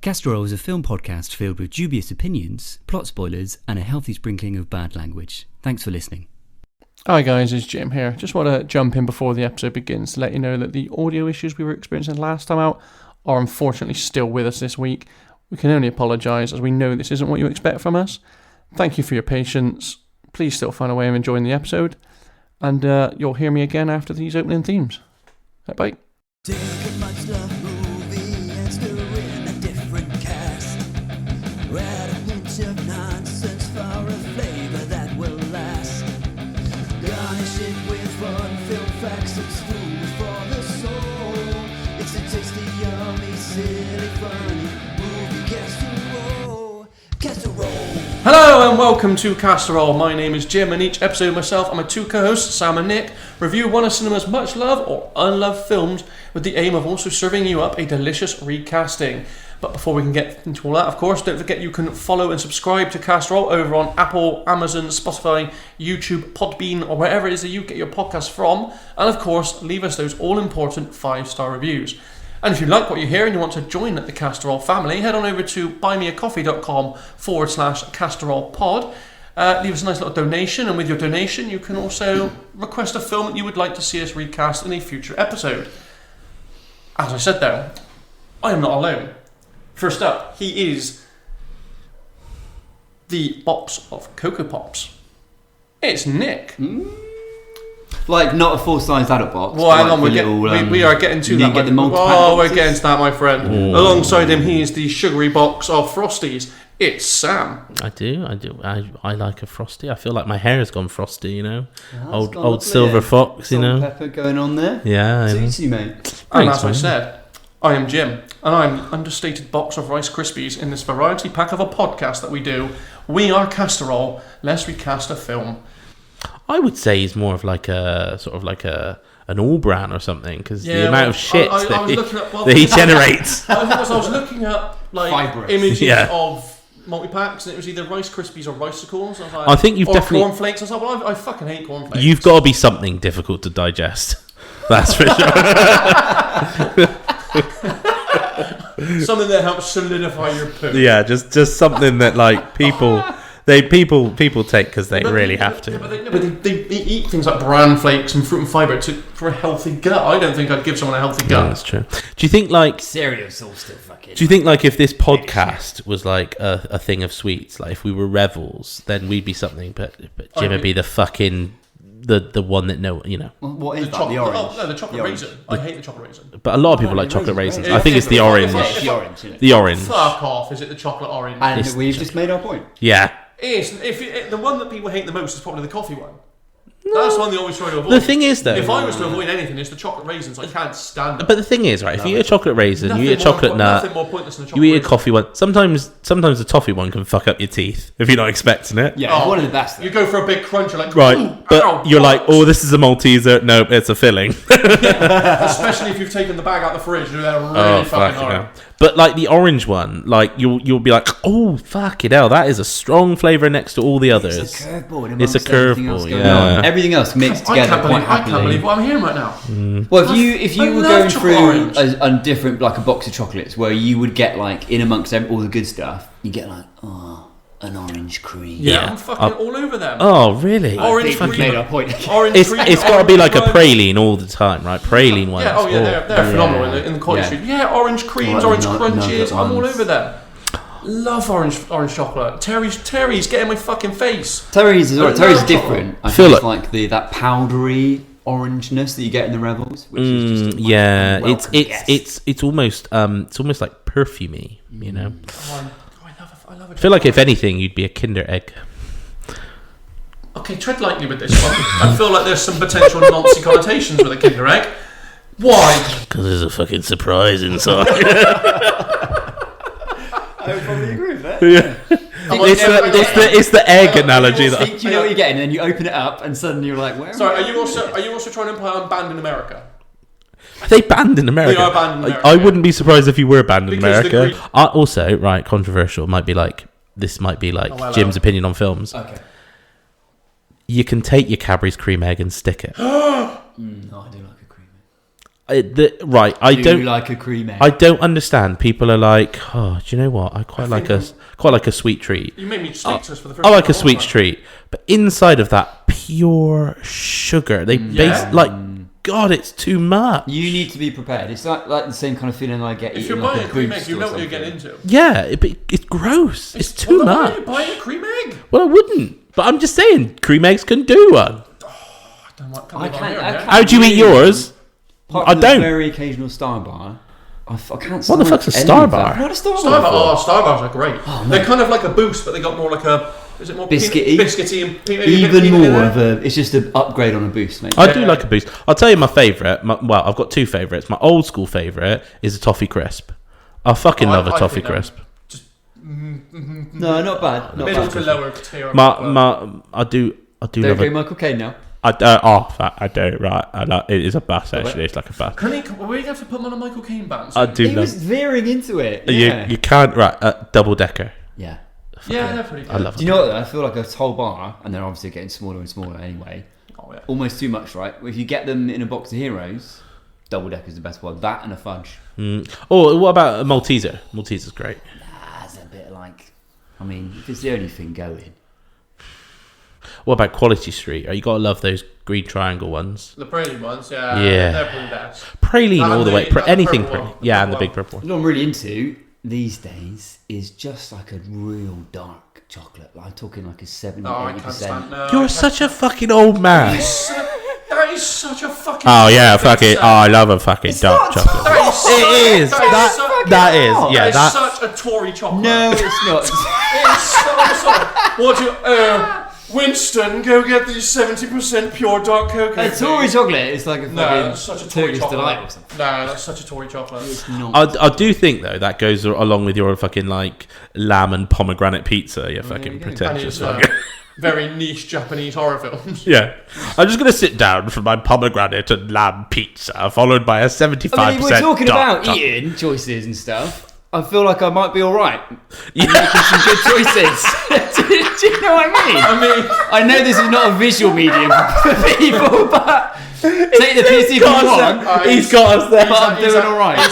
Castor is a film podcast filled with dubious opinions, plot spoilers, and a healthy sprinkling of bad language. Thanks for listening. Hi guys, it's Jim here. Just want to jump in before the episode begins to let you know that the audio issues we were experiencing last time out are unfortunately still with us this week. We can only apologise as we know this isn't what you expect from us. Thank you for your patience. Please still find a way of enjoying the episode. And you'll hear me again after these opening themes. Bye. Take a much loved movie and stir in a different cast. Add a hint of nonsense for a flavor that will last. Garnish it with fun, film facts, it's food for the soul. It's a tasty, yummy, silly, funny movie casserole. Casserole. Hello and welcome to Casserole. My name is Jim and each episode myself and my two co-hosts, Sam and Nick, review one of cinema's much loved or unloved films with the aim of also serving you up a delicious recasting. But before we can get into all that, of course, don't forget you can follow and subscribe to Casserole over on Apple, Amazon, Spotify, YouTube, Podbean, or wherever it is that you get your podcasts from. And of course, leave us those all-important 5-star reviews. And if you like what you hear and you want to join the Casserole family, head on over to buymeacoffee.com/CasserolePod. Leave us a nice little donation, and with your donation, you can also request a film that you would like to see us recast in a future episode. As I said though, I am not alone. First up, he is the box of Cocoa Pops. It's Nick. Like, not a full-size adult box. Well, hang on, we are getting to that. Get the multi-pack we're boxes? getting to that, my friend. Ooh. Alongside him, he is the sugary box of Frosties. It's Sam. I do. I like a frosty. I feel like my hair has gone frosty, you know. That's Old gone lovely. silver fox, you Salt and know. pepper going on there. Yeah. I know. Suits you, mate. And Thanks, as I man. said, I am Jim, and I'm an understated box of Rice Krispies in this variety pack of a podcast that we do. We are Casserole. Let's recast a film. I would say he's more of like a sort of like an all-brand or something because Yeah, the amount well, of shit I that, was he, looking at- well, that he generates. I was looking up like Fibrous. images Yeah. of multi-packs, and it was either Rice Krispies or Ricicles. I was like, I think you've or definitely- cornflakes. I was like, well, I fucking hate cornflakes. You've got to be something difficult to digest. That's for sure. something that helps solidify your poo. Yeah, just something that like people take because they really have to. Yeah, but they eat things like bran flakes and fruit and fibre for a healthy gut. I don't think I'd give someone a healthy Yeah, gut. that's true. Do you think like Cereal's all still fucking... Do you think like if this podcast was like a thing of sweets, like if we were Revels, then we'd be something, but Jim would be the fucking the one that you know. What is The that? chocolate, The orange? Oh, no, the chocolate raisin. I hate the chocolate raisin. But a lot of people like chocolate raisins. I think it's the orange. It's the orange, isn't it? The orange. Fuck off! Is it the chocolate orange? And It's we've just made our point. Yeah. It is. The one that people hate the most is probably the coffee one. That's the one they always try to avoid. The thing is though, if I was to avoid anything, it's the chocolate raisins. I can't stand them. but the thing is, right? If you eat a chocolate raisin, Nothing you eat a more chocolate po- nut, nothing more pointless than a you chocolate eat a raisin. coffee one. Sometimes the toffee one can fuck up your teeth if you're not expecting it. Yeah, it's one of the best. You go for a big crunch, you're like, Right, ooh, but ow, you're like, bollocks. oh, this is a Malteser. Nope, it's a filling. Especially if you've taken the bag out the fridge, they're really Oh, fucking fucking hard. hell. But like the orange one, like you'll be like, oh, fuck it hell, that is a strong flavour next to all the others. It's a curveball. It's a amongst everything else curveball, going yeah. on. Everything else mixed together quite I can't happily. believe what I'm hearing right now. Well, if you I were love going chocolate through orange. a different, like a box of chocolates, where you would get like in amongst all the good stuff, you get like an orange cream. Yeah, Yeah. I'm fucking all over them. Oh, really? Orange I think we've cream. made our point. Orange It's cream, got to orange be like a crunch. praline all the time, right? Praline ones. Yeah, they're phenomenal in the quality Yeah. street. Yeah, orange creams, Well, orange nugget crunches. I'm all ones. over them. Love orange chocolate. Terry's getting my fucking face. Terry's is alright. I love Terry's chocolate. different. I feel think like that powdery orangeness that you get in the Rebels, which is just a much Yeah, more it's welcome guest. it's almost like perfumey, you know. I love it. I feel like if anything, you'd be a Kinder Egg. Okay, tread lightly with this one. I feel like there's some potential Nazi connotations with a Kinder Egg. Why? Because there's a fucking surprise inside. I would probably agree with that. Yeah. It's the egg analogy You that. think you know what you're getting, and then you open it up, and suddenly you're like, "Where?" Sorry, are you also trying to imply I'm banned in America? Are they banned in America? We are banned in America, I yeah. wouldn't be surprised if you were banned in Because the America. Greek- Also, right, controversial. Might be like hello. Jim's opinion on films. Okay. You can take your Cadbury's cream egg and stick it. No, I do like a cream. I Do don't you like a cream egg? I don't understand. People are like, oh, do you know what? I quite like a sweet treat. You made me speak to us for the first I like time. a sweet treat, but inside of that, pure sugar. They base God, it's too much. You need to be prepared. It's like the same kind of feeling I get. If you're eating buying like a cream egg, Boost you or know what you're something. getting into. Yeah, it's gross. It's too Well, then why much. are you buying a cream egg? Well, I wouldn't, but I'm just saying, cream eggs can do one. I can't. How do you eat yours? Apart I from don't. The very occasional Star Bar. I can't. What the fuck's a Star Bar? What a Star Star Bar? Bar, Star Bars are great. They're kind of like a Boost, but they got more like a. Is it more Biscuity? Biscuity and peanut? Even more of a. It's just an upgrade on a Boost, mate. I do like a Boost. I'll tell you my favourite. Well, I've got two favourites. My old school favourite is a toffee crisp. I fucking love a toffee crisp. No, not bad. Not Middle bad. to lower tier. I do Don't love go it. Michael Caine now. I do, right. It is a bus, actually. It's like a bus. Were we going to have to put him on a Michael Caine band? I do He love was veering into it. Yeah. You can't, right, double decker. Yeah. Yeah, they're pretty good. I love Do you know what? Though? I feel like a whole bar, and they're obviously getting smaller and smaller anyway. Oh, yeah. Almost too much, right? If you get them in a box of heroes, double decker is the best one. That and a fudge. Oh, what about a Malteser? Malteser's great. That's a bit like. I mean, if it's the only thing going. What about Quality Street? You got to love those green triangle ones. The praline ones, yeah. Yeah. They're pretty best. Praline And all the way. the Anything purple praline. one. Yeah, and the Purple big purple one. What I'm really into these days is just like a real dark chocolate. I'm talking like a 70, Oh, I can't 80%. stand. No, You're such a fucking old man. That is such a fucking. Oh yeah, stupid fuck it. set. Oh, I love a fucking dark chocolate. That is It is. That is. Yeah, that is that. such a Tory chocolate. No, it's not. It's so. What do you? Winston, go get the 70% pure dark cocoa. A Tory chocolate is like a No, fucking that's such a Tory Turkish chocolate. delight or something. No, that's such a Tory chocolate. It's not. I do think though that goes along with your fucking like lamb and pomegranate pizza. You fucking you go. pretentious And fucker. very niche Japanese horror films. Yeah, I'm just gonna sit down for my pomegranate and lamb pizza, folled by a 75%. I mean, we're talking dark about chocolate. eating choices and stuff. I feel like I might be alright. Making some good choices. do you know what I mean? I mean, I know this is not a visual medium for people, but take the piss if you want. He's got us there. But I'm doing alright. He's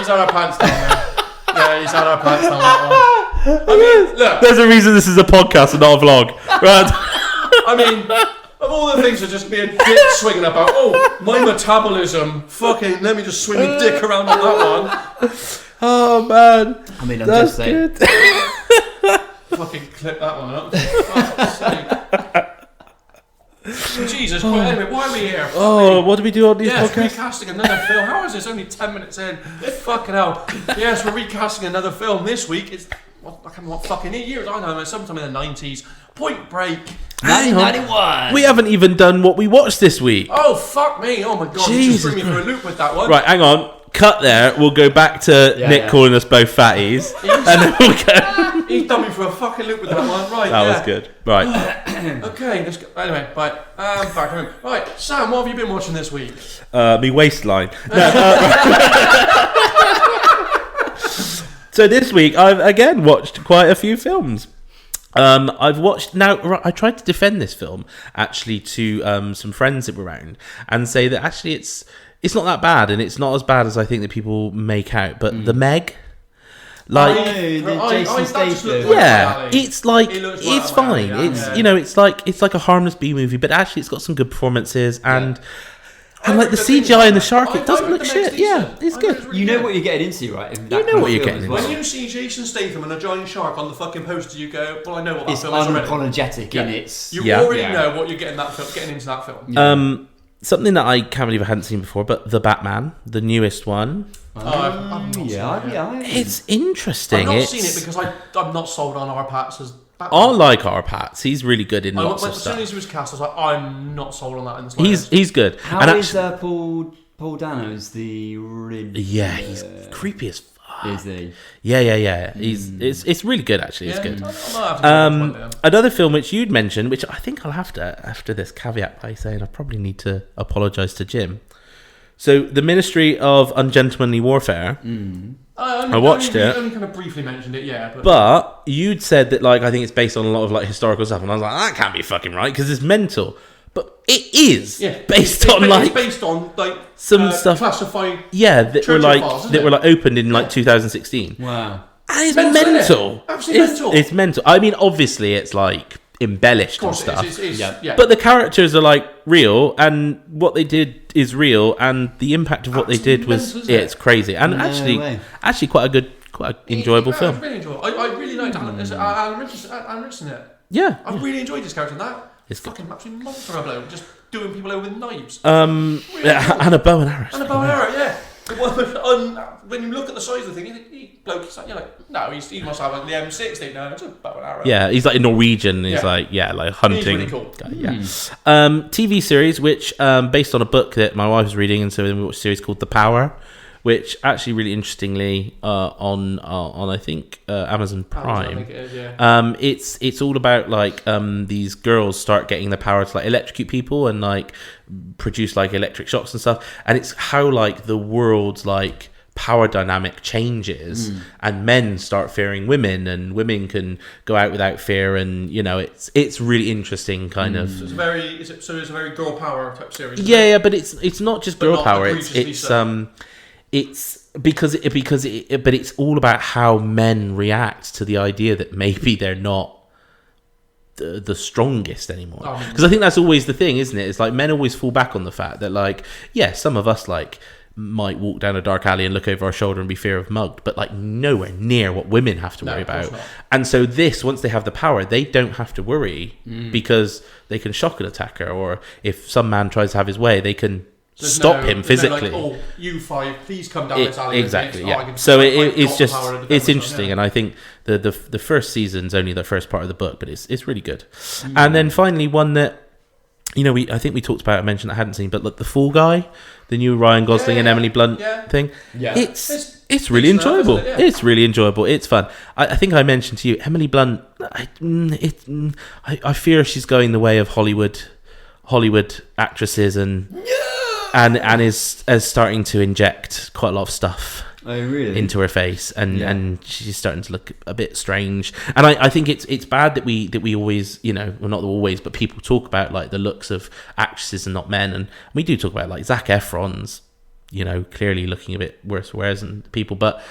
had our pants down there. Yeah, he's had our pants down that one. I mean, look. There's a reason this is a podcast and not a vlog, right? I mean, of all the things to just be a dick swinging about, oh, my metabolism, fucking, let me just swing my dick around on that one. Oh man, I mean, I'm that's just saying. good. Fucking clip that one up. For fuck's sake. Jesus Christ, anyway, why are we here? Oh, what do we do on these Yes, podcasts? recasting another film. How is this only 10 minutes in? Fucking hell. Yes, we're recasting another film this week. It's, I can't remember what fucking years. I know, sometime in the 90s. Point Break. Hang on. 1991. We haven't even done what we watched this week. Oh, fuck me. Oh, my God. You just threw me through a loop with that one. Right, hang on. Cut there. We'll go back to Nick calling us both fatties, and then we'll go. He's done me for a fucking loop with that one. Right, That was good. Right. Okay, let's go. Anyway, right. Back home. Right, Sam, what have you been watching this week? Me waistline. So this week I've again watched quite a few films. I've watched now. I tried to defend this film actually to some friends that were around and say that actually it's not that bad and it's not as bad as I think that people make out. But the Meg, like. Jason Statham. Yeah, it's like It looks it's well, fine. yeah, It's yeah. you know, it's like a harmless B movie, but actually it's got some good performances and like the CGI and the shark, it doesn't look shit. Yeah, it's good. You know what you're getting into, right? You know what you're getting into. When you see Jason Statham and a giant shark on the fucking poster, you go, "Well, I know what that It's film is already." unapologetic in its. You Yeah. already Yeah. know what you're getting into that film. Something that I can't believe I hadn't seen before, but The Batman, the newest one. I've not seen it yet. It's interesting. I've not It's seen it because I'm not sold on our Pats as I Batman. like our Pats. He's really good in I lots went, of as soon as stuff. he was cast, I was like, I'm not sold on that in the slightest. He's good. How and is actually, Paul Dano's the Riddler? yeah, he's creepy as fuck. Is he? Yeah. It's really good actually. It's Yeah, good. I'll have to Another film which you'd mentioned, which I think I'll have to, after this caveat by saying I probably need to apologise to Jim. So, The Ministry of Ungentlemanly Warfare. I watched it. I only kind of briefly mentioned it, yeah. But you'd said that, like, I think it's based on a lot of like historical stuff, and I was like, that can't be fucking right because it's mental. But it is based on it's based on like some stuff classified. Yeah, that were like files, opened in like 2016. Wow. And it's Mental, mental. Absolutely mental. It's mental. I mean, obviously, it's like embellished and stuff. Yeah. But the characters are like real, and what they did is real, and the impact of what they did was it's crazy, and actually quite an enjoyable film. Really enjoyable. I really liked Alan Richardson in it. Yeah, I really enjoyed his character in that. It's fucking absolute monster of a bloke, just doing people over with knives. And a bow and arrow. And a bow and arrow, yeah. When you look at the size of the thing, he's like, no, he must have the M60 now. It's a bow and arrow. Yeah, he's like in Norwegian. He's like hunting. He's really cool. Guy, yeah. TV series, which based on a book that my wife was reading, and so we watched a series called The Power, which actually really interestingly on I think Amazon Prime. I think it is, yeah. It's all about like these girls start getting the power to like electrocute people and like produce like electric shocks and stuff, and it's how like the world's like power dynamic changes and men start fearing women and women can go out without fear, and you know it's really interesting kind of. So it's a very girl power type series. Yeah, but it's not just girl power. It's But it's all about how men react to the idea that maybe they're not the strongest anymore. Because I think that's always the thing, isn't it? It's like men always fall back on the fact that like, yeah, some of us like might walk down a dark alley and look over our shoulder and be fear of mugged, but like nowhere near what women have to worry about. And so once they have the power, they don't have to worry because they can shock an attacker, or if some man tries to have his way, they can stop him physically. Like, you five, please come down this alley. Exactly, yeah. So it's interesting, and I think the first season's only the first part of the book, but it's really good. And then finally, one that I think we talked about, I mentioned I hadn't seen, but look, The Fall Guy, the new Ryan Gosling and Emily Blunt thing. Yeah, it's really enjoyable. It's really enjoyable. It's fun. I think I mentioned to you, Emily Blunt. I fear she's going the way of Hollywood actresses and is starting to inject quite a lot of stuff into her face, and she's starting to look a bit strange. And I think it's bad that we always, well, not always, but people talk about like the looks of actresses and not men, and we do talk about like Zac Efron's, clearly looking a bit worse than people, but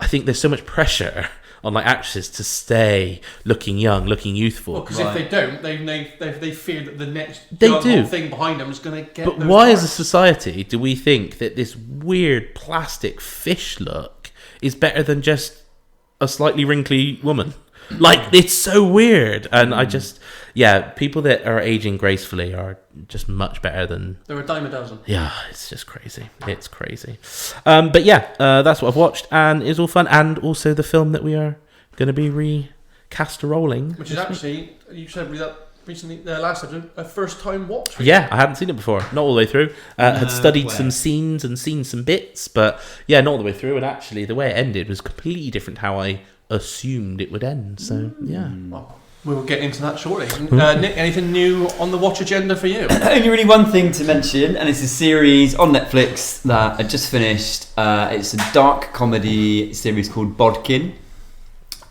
I think there's so much pressure on like actresses to stay looking young, looking youthful. Well, because if they don't, they fear that the next thing behind them is going to get. But why, as a society, do we think that this weird plastic fish look is better than just a slightly wrinkly woman? Like, it's so weird, and I just, people that are aging gracefully are just much better than. They're a dime a dozen. Yeah, it's just crazy. It's crazy. But that's what I've watched, and it's all fun. And also the film that we are going to be recast-rolling, which is actually, you said that recently, the last episode, a first-time watch. Recently. Yeah, I hadn't seen it before, not all the way through. Had studied some scenes and seen some bits, but not all the way through. And actually, the way it ended was completely different to how I assumed it would end. So well, we'll get into that shortly. Nick, anything new on the watch agenda for you? Only really one thing to mention, and it's a series on Netflix that I just finished. It's a dark comedy series called Bodkin,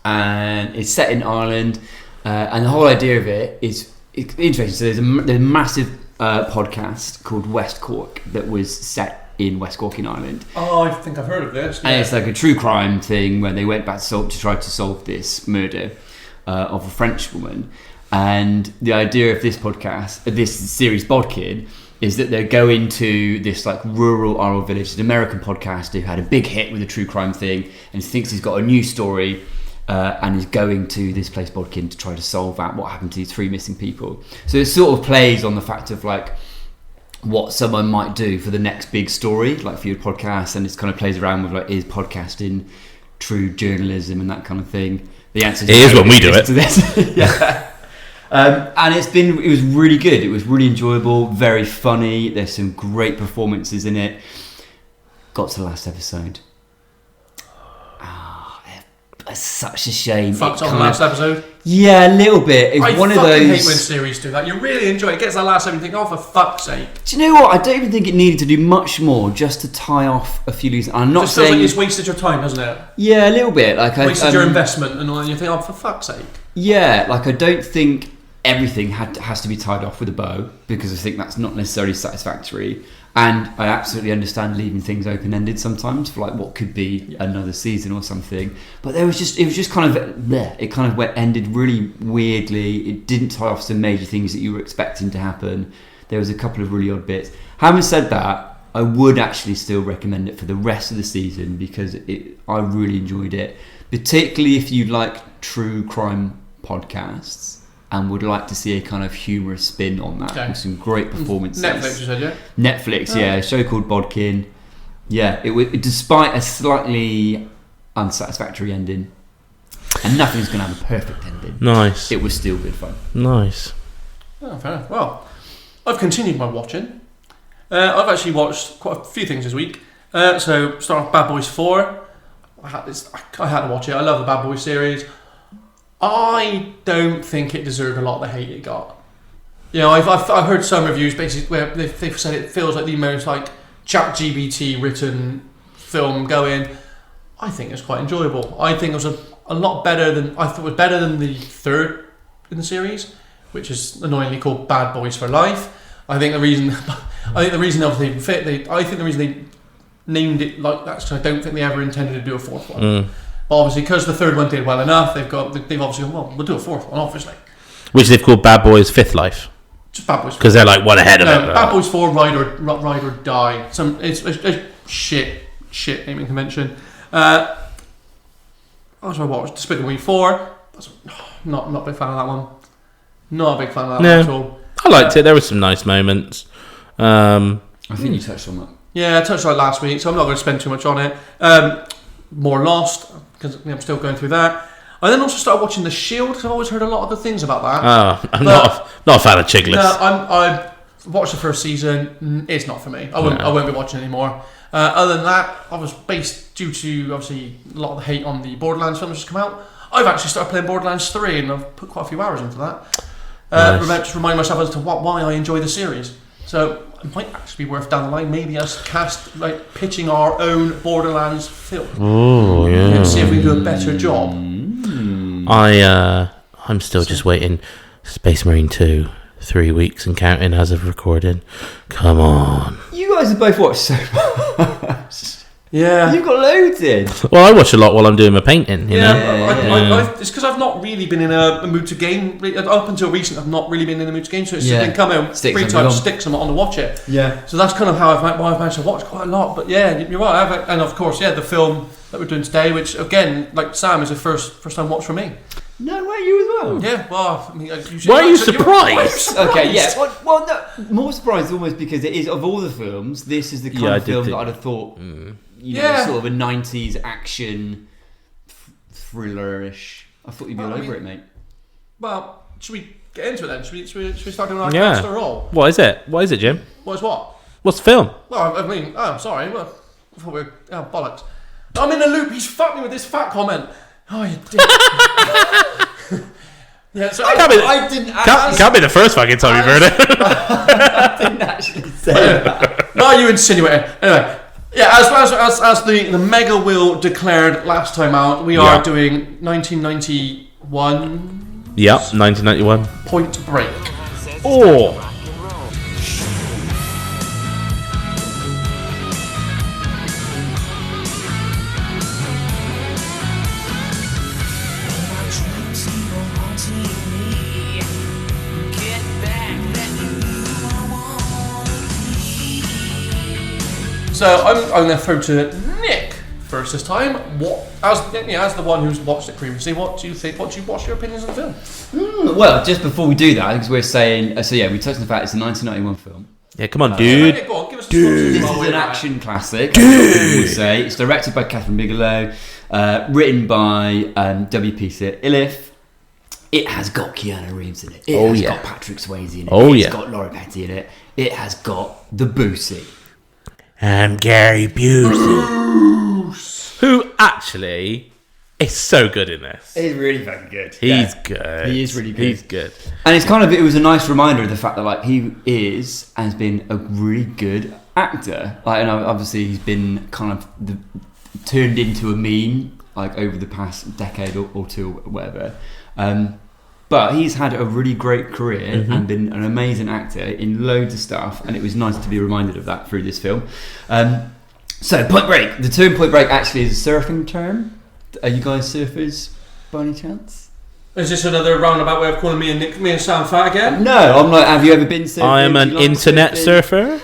and it's set in Ireland, and the whole idea of it is interesting. So there's a massive podcast called West Cork that was set in West Cork in Ireland. Oh, I think I've heard of this. And it's like a true crime thing where they went back to try to solve this murder of a French woman. And the idea of this podcast, this series Bodkin, is that they're going to this like rural Irish village. An American podcaster who had a big hit with a true crime thing and thinks he's got a new story, and is going to this place Bodkin to try to solve out what happened to these 3 missing people. So it sort of plays on the fact of like what someone might do for the next big story, like for your podcast, and it kind of plays around with like, is podcasting true journalism and that kind of thing. The answer is when we do it. To this. And it was really good. It was really enjoyable, very funny. There's some great performances in it. Got to the last episode. It's such a shame. Fucked on the last episode? Yeah, a little bit. It's one of those. I fucking hate when series do that. You really enjoy it. It gets the last episode and you think, oh, for fuck's sake. Do you know what? I don't even think it needed to do much more just to tie off a few loose. I'm not saying. Feels like it's wasted your time, doesn't it? Yeah, a little bit. Like wasted your investment and all, and you think, oh, for fuck's sake. Yeah, like I don't think everything has to be tied off with a bow, because I think that's not necessarily satisfactory. And I absolutely understand leaving things open-ended sometimes for like what could be another season or something. But it was just kind of bleh. It kind of ended really weirdly. It didn't tie off some major things that you were expecting to happen. There was a couple of really odd bits. Having said that, I would actually still recommend it for the rest of the season, because I really enjoyed it, particularly if you like true crime podcasts and would like to see a kind of humorous spin on that. With some great performances. Netflix, you said, yeah? Netflix, yeah. A show called Bodkin. Yeah, despite a slightly unsatisfactory ending, and nothing's going to have a perfect ending. Nice. It was still good fun. Nice. Oh, fair enough. Well, I've continued my watching. I've actually watched quite a few things this week. So, start off Bad Boys 4. I had to watch it. I love the Bad Boys series. I don't think it deserved a lot of the hate it got. You know, I've heard some reviews basically where they've said it feels like the most like ChatGPT written film going. I think it's quite enjoyable. I think it was a lot better than I thought. It was better than the third in the series, which is annoyingly called Bad Boys for Life. I think the reason obviously the reason they named it like that is because I don't think they ever intended to do a fourth one. But obviously, because the third one did well enough, they've obviously gone, well, we'll do a fourth one, obviously. Which they've called Bad Boys Fifth Life. Just Bad Boys 4. Because they're like one ahead of it. Bad Boys 4, Ride or Die. It's shit naming convention. What else I watched? Despicable Me 4. Not a big fan of that one. Not a big fan of that one at all. I liked it. There were some nice moments. I think you touched on that. Yeah, I touched on it last week, so I'm not going to spend too much on it. More Lost, because I'm still going through that. I then also started watching The Shield, because I've always heard a lot of good things about that. Oh, I'm not a fan of Chiglets. No, I watched the first season. It's not for me. I won't be watching anymore. Other than that, I was based due to obviously a lot of the hate on the Borderlands films just come out. I've actually started playing Borderlands 3, and I've put quite a few hours into that. Nice. Just remind myself as to why I enjoy the series. So it might actually be worth down the line, maybe us pitching our own Borderlands film. Oh yeah. And see if we can do a better job. I'm still just waiting. Space Marine 2, 3 weeks and counting as of recording. Come on. You guys have both watched so much. Yeah. You've got loads in. Well, I watch a lot while I'm doing my painting, you know? It's because I've not really been in a mood to game. Up until recent, I've not really been in the mood to game, so it's just been come out free time, sticks them on to watch it. Yeah. So that's kind of how I've managed to watch quite a lot. But yeah, you're right. And of course, the film that we're doing today, which again, like Sam, is a first time watch for me. No way, you as well. Yeah, well, I mean, why are you surprised? Okay, yeah. Well, no, more surprised almost because it is, of all the films, this is the kind of film that I'd have thought, sort of a 90s action thriller-ish. I thought you'd be all over it, mate. Well, should we get into it then? Should we start doing our caster roll? What is it, Jim? What is what? What's the film? Well, I mean, sorry. Well, I thought we were, bollocks. I'm in a loop. He's fucked me with this fat comment. Oh, you dick. Yeah, so I didn't. Can't be the first fucking time you've heard it. I didn't actually say that. No, you insinuated. Anyway, yeah. As the Mega Will declared last time out, we are doing 1991. Yep, 1991. Point Break. Oh. So I'm going to throw to Nick first this time. As the one who's watched it previously, what do you think? What's your opinions on the film? Well, just before we do that, because we're saying, we touched on the fact it's a 1991 film. Yeah, come on, dude. Yeah, go on, give us This is an action classic, people would say. It's directed by Catherine Bigelow, written by W.P. Iliffe. It has got Keanu Reeves in it. It has got Patrick Swayze in it. It's got Laura Petty in it. It has got the Boosie. I'm Gary Busey. Who actually is so good in this. He's really fucking good. He's good. He is really good. He's good. And it was a nice reminder of the fact that he has been a really good actor. And obviously he's been kind of turned into a meme over the past decade or two or whatever. But he's had a really great career and been an amazing actor in loads of stuff, and it was nice to be reminded of that through this film. So, Point Break. The term Point Break actually is a surfing term. Are you guys surfers by any chance? Is this another roundabout way of calling me and Sam fat again? No, I'm not. Have you ever been surfing? I am an internet surfer.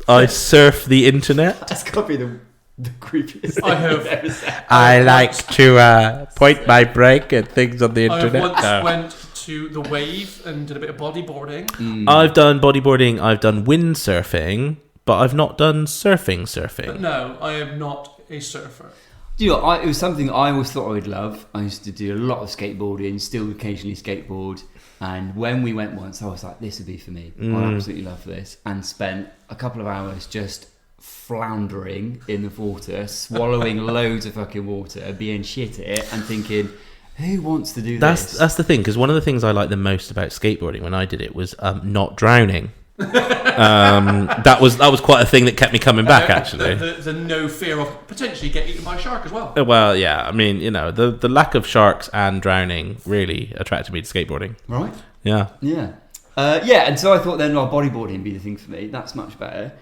I surf the internet. That's got to be the creepiest thing I have. you've ever said. I like to point my break at things on the I internet. once went to the wave and did a bit of bodyboarding. I've done bodyboarding, I've done windsurfing, but I've not done surfing. But no, I am not a surfer. Do you know, it was something I always thought I would love. I used to do a lot of skateboarding, still occasionally skateboard. And when we went once, I was like, this would be for me. I absolutely love this. And spent a couple of hours just floundering in the water, swallowing loads of fucking water, being shit at it, and thinking, who wants to do this? That's the thing, because one of the things I liked the most about skateboarding when I did it was not drowning. That was quite a thing that kept me coming back, actually. The no fear of potentially getting eaten by a shark as well. Well, yeah, I mean, the lack of sharks and drowning really attracted me to skateboarding. Right? Yeah. Yeah. And so I thought then bodyboarding would be the thing for me. That's much better.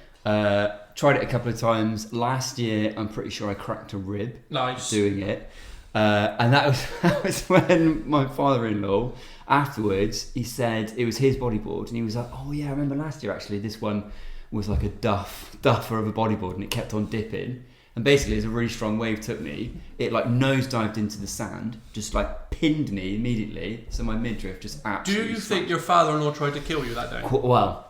Tried it a couple of times. Last year, I'm pretty sure I cracked a rib doing it. And that was when my father-in-law, afterwards, he said it was his bodyboard, and he was like, oh yeah, I remember last year actually, this one was like a duffer of a bodyboard, and it kept on dipping. And basically, as a really strong wave took me, it like nosedived into the sand, just like pinned me immediately. So my midriff just absolutely. Do you think your father-in-law tried to kill you that day? Well,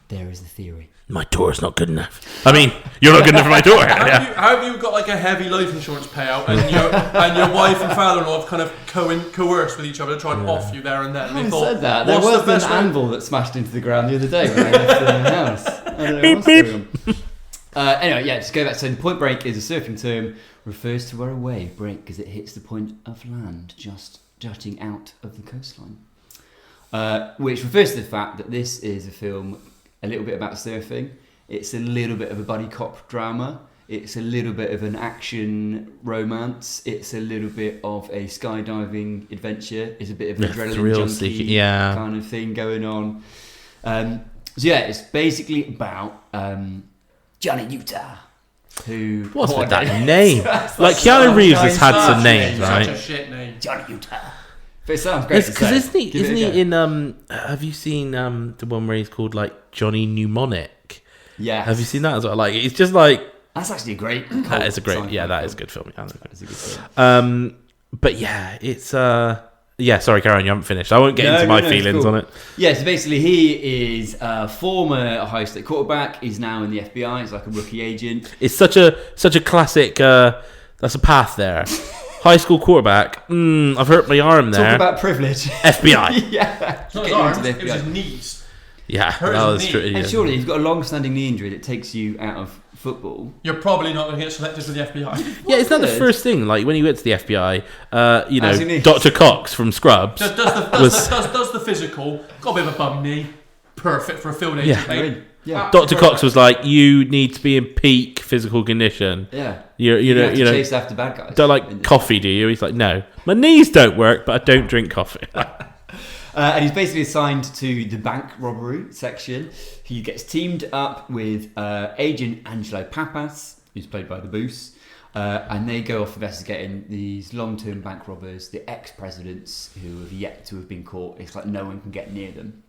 there is the theory. My tour's not good enough. I mean, you're not good enough for my tour. Have you got like a heavy life insurance payout, and your wife and father-in-law have kind of coerced with each other to try and off you there and then? I said that. There was an anvil that smashed into the ground the other day when I left the house. I don't know what's going on. Anyway, just go back. So the point break is a surfing term, refers to where a wave breaks because it hits the point of land just jutting out of the coastline, which refers to the fact that this is a film a little bit about surfing. It's a little bit of a buddy cop drama. It's a little bit of an action romance. It's a little bit of a skydiving adventure. It's a bit of an adrenaline junkie kind of thing going on. It's basically about Johnny Utah. What's with that name? Like Keanu Reeves has had some names, right? Such a shit name. Johnny Utah. But it sounds great. Because isn't he in have you seen the one where he's called like Johnny Mnemonic? Yeah. Have you seen that as well? Like it's just like that's actually a great. That is a great. Yeah, that is a good film. That is a good film. But yeah, it's sorry, Karen, you haven't finished. I won't get into my feelings on it. Yeah, so basically he is a former Ohio State quarterback. He's now in the FBI. He's like a rookie agent. It's such a classic. That's a path there. High school quarterback. I've hurt my arm there. Talk about privilege. FBI. Yeah. It's not his arms, it was his knees. Yeah, that was true. And surely you've got a long-standing knee injury that takes you out of football. You're probably not going to get selected for the FBI. Yeah, it's not the first thing. Like when you went to the FBI, Dr. Cox from Scrubs does the physical. Got a bit of a bum knee. Perfect for a field agent. Yeah. Dr. Cox was like, you need to be in peak physical condition. Yeah. You know, chase after bad guys. Don't like coffee, do you? He's like, no, my knees don't work, but I don't drink coffee. And he's basically assigned to the bank robbery section. He gets teamed up with Agent Angelo Papas, who's played by the Boos, and they go off investigating these long-term bank robbers, the ex-presidents who have yet to have been caught. It's like no one can get near them.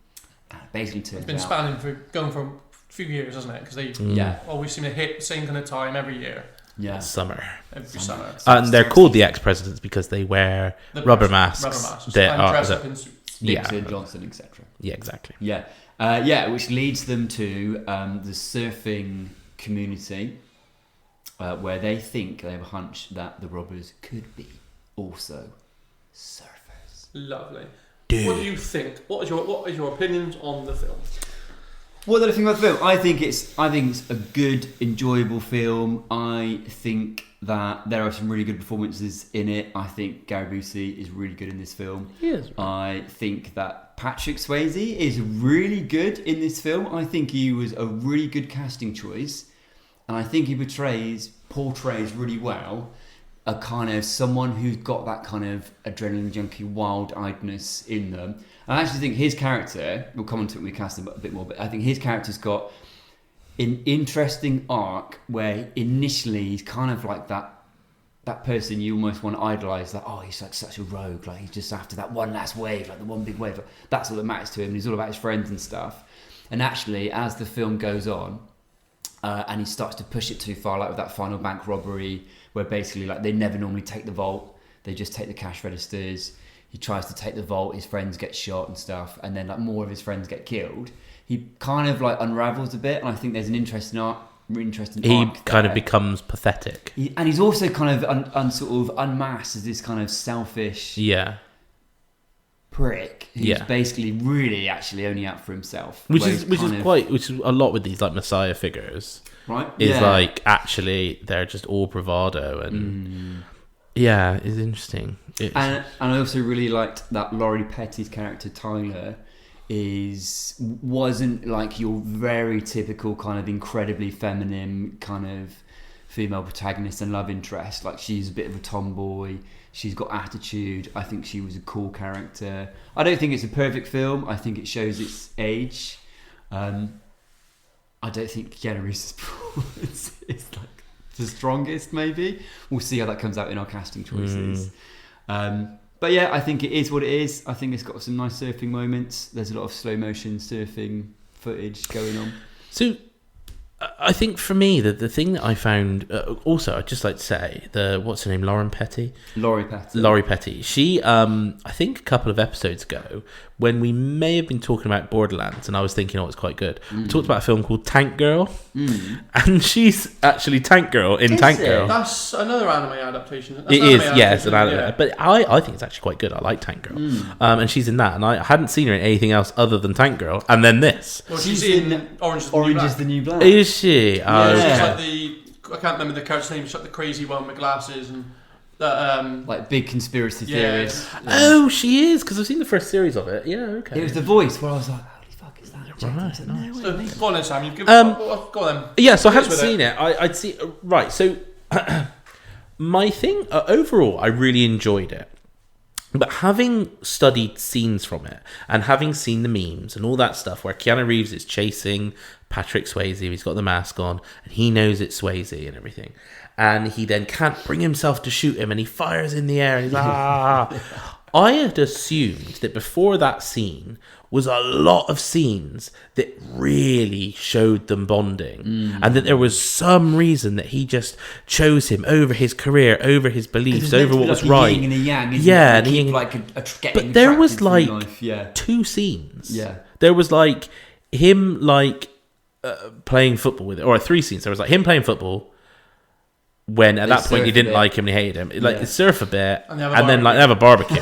Basically, turns out it's been going for a few years, hasn't it? Because they always seem to hit the same kind of time every year. Yeah, summer. Every summer. And they're called the ex-presidents because they wear rubber masks. And dress up in suits. Nixon, Johnson, etc. Yeah, exactly. Yeah, which leads them to the surfing community, where they think they have a hunch that the robbers could be also surfers. Lovely. Dude. What do you think? What is your opinions on the film? What did I think about the film? I think it's a good, enjoyable film. I think that there are some really good performances in it. I think Gary Busey is really good in this film. He is. I think that Patrick Swayze is really good in this film. I think he was a really good casting choice, and I think he portrays really well a kind of someone who's got that kind of adrenaline junkie, wild-eyedness in them. And I actually think his character, we'll come on to it when we cast him a bit more, but I think his character's got an interesting arc where initially he's kind of like that person you almost want to idolise, like, oh, he's like such a rogue, like he's just after that one last wave, like the one big wave. That's all that matters to him. He's all about his friends and stuff. And actually, as the film goes on, and he starts to push it too far, like with that final bank robbery, where basically like they never normally take the vault, they just take the cash registers. He tries to take the vault, his friends get shot and stuff, and then like more of his friends get killed. He kind of like unravels a bit, and I think there's an interesting arc. He kind of becomes pathetic, and he's also kind of sort of unmasked as this kind of selfish prick who's basically really actually only out for himself, which is a lot with these like messiah figures, right? Is like actually they're just all bravado and it's interesting. And I also really liked that Laurie Petty's character Tyler wasn't like your very typical kind of incredibly feminine kind of female protagonist and love interest. Like, she's a bit of a tomboy, she's got attitude. I think she was a cool character. I don't think it's a perfect film. I think it shows its age. I don't think Keanu Reeves' performance is like the strongest. Maybe we'll see how that comes out in our casting choices. But yeah, I think it is what it is. I think it's got some nice surfing moments. There's a lot of slow motion surfing footage going on. So I think for me, the thing that I found... also, I'd just like to say, what's her name? Laurie Petty. She, I think a couple of episodes ago, when we may have been talking about Borderlands, and I was thinking, it's quite good. We talked about a film called Tank Girl. And she's actually Tank Girl in Tank Girl. That's another anime adaptation. It is, yes, an anime. Yeah. But I think it's actually quite good. I like Tank Girl. And she's in that. And I hadn't seen her in anything else other than Tank Girl. And then this. Well, she's in Orange is the New Black. Is she? Yeah. She's like I can't remember the character's name. She's like the crazy one with glasses and like big conspiracy theories. Yeah. Oh, she is, because I've seen the first series of it. Yeah, okay. It was The Voice where I was like, holy fuck, is that? Right. No, so go on then, Sam. You've given. Go on then. Yeah, so I hadn't seen it. I'd see. Right. So my thing overall, I really enjoyed it. But having studied scenes from it and having seen the memes and all that stuff where Keanu Reeves is chasing Patrick Swayze, he's got the mask on and he knows it's Swayze and everything, and he then can't bring himself to shoot him and he fires in the air and he's like, ah. I had assumed that before that scene was a lot of scenes that really showed them bonding, and that there was some reason that he just chose him over his career, over his beliefs, over what was right. Yin and a yang, but there was like two scenes. Yeah, there was like him playing football with it, or three scenes. There was like him playing football. When at that point he didn't like him and he hated him, like surf a bit, and then like have a barbecue,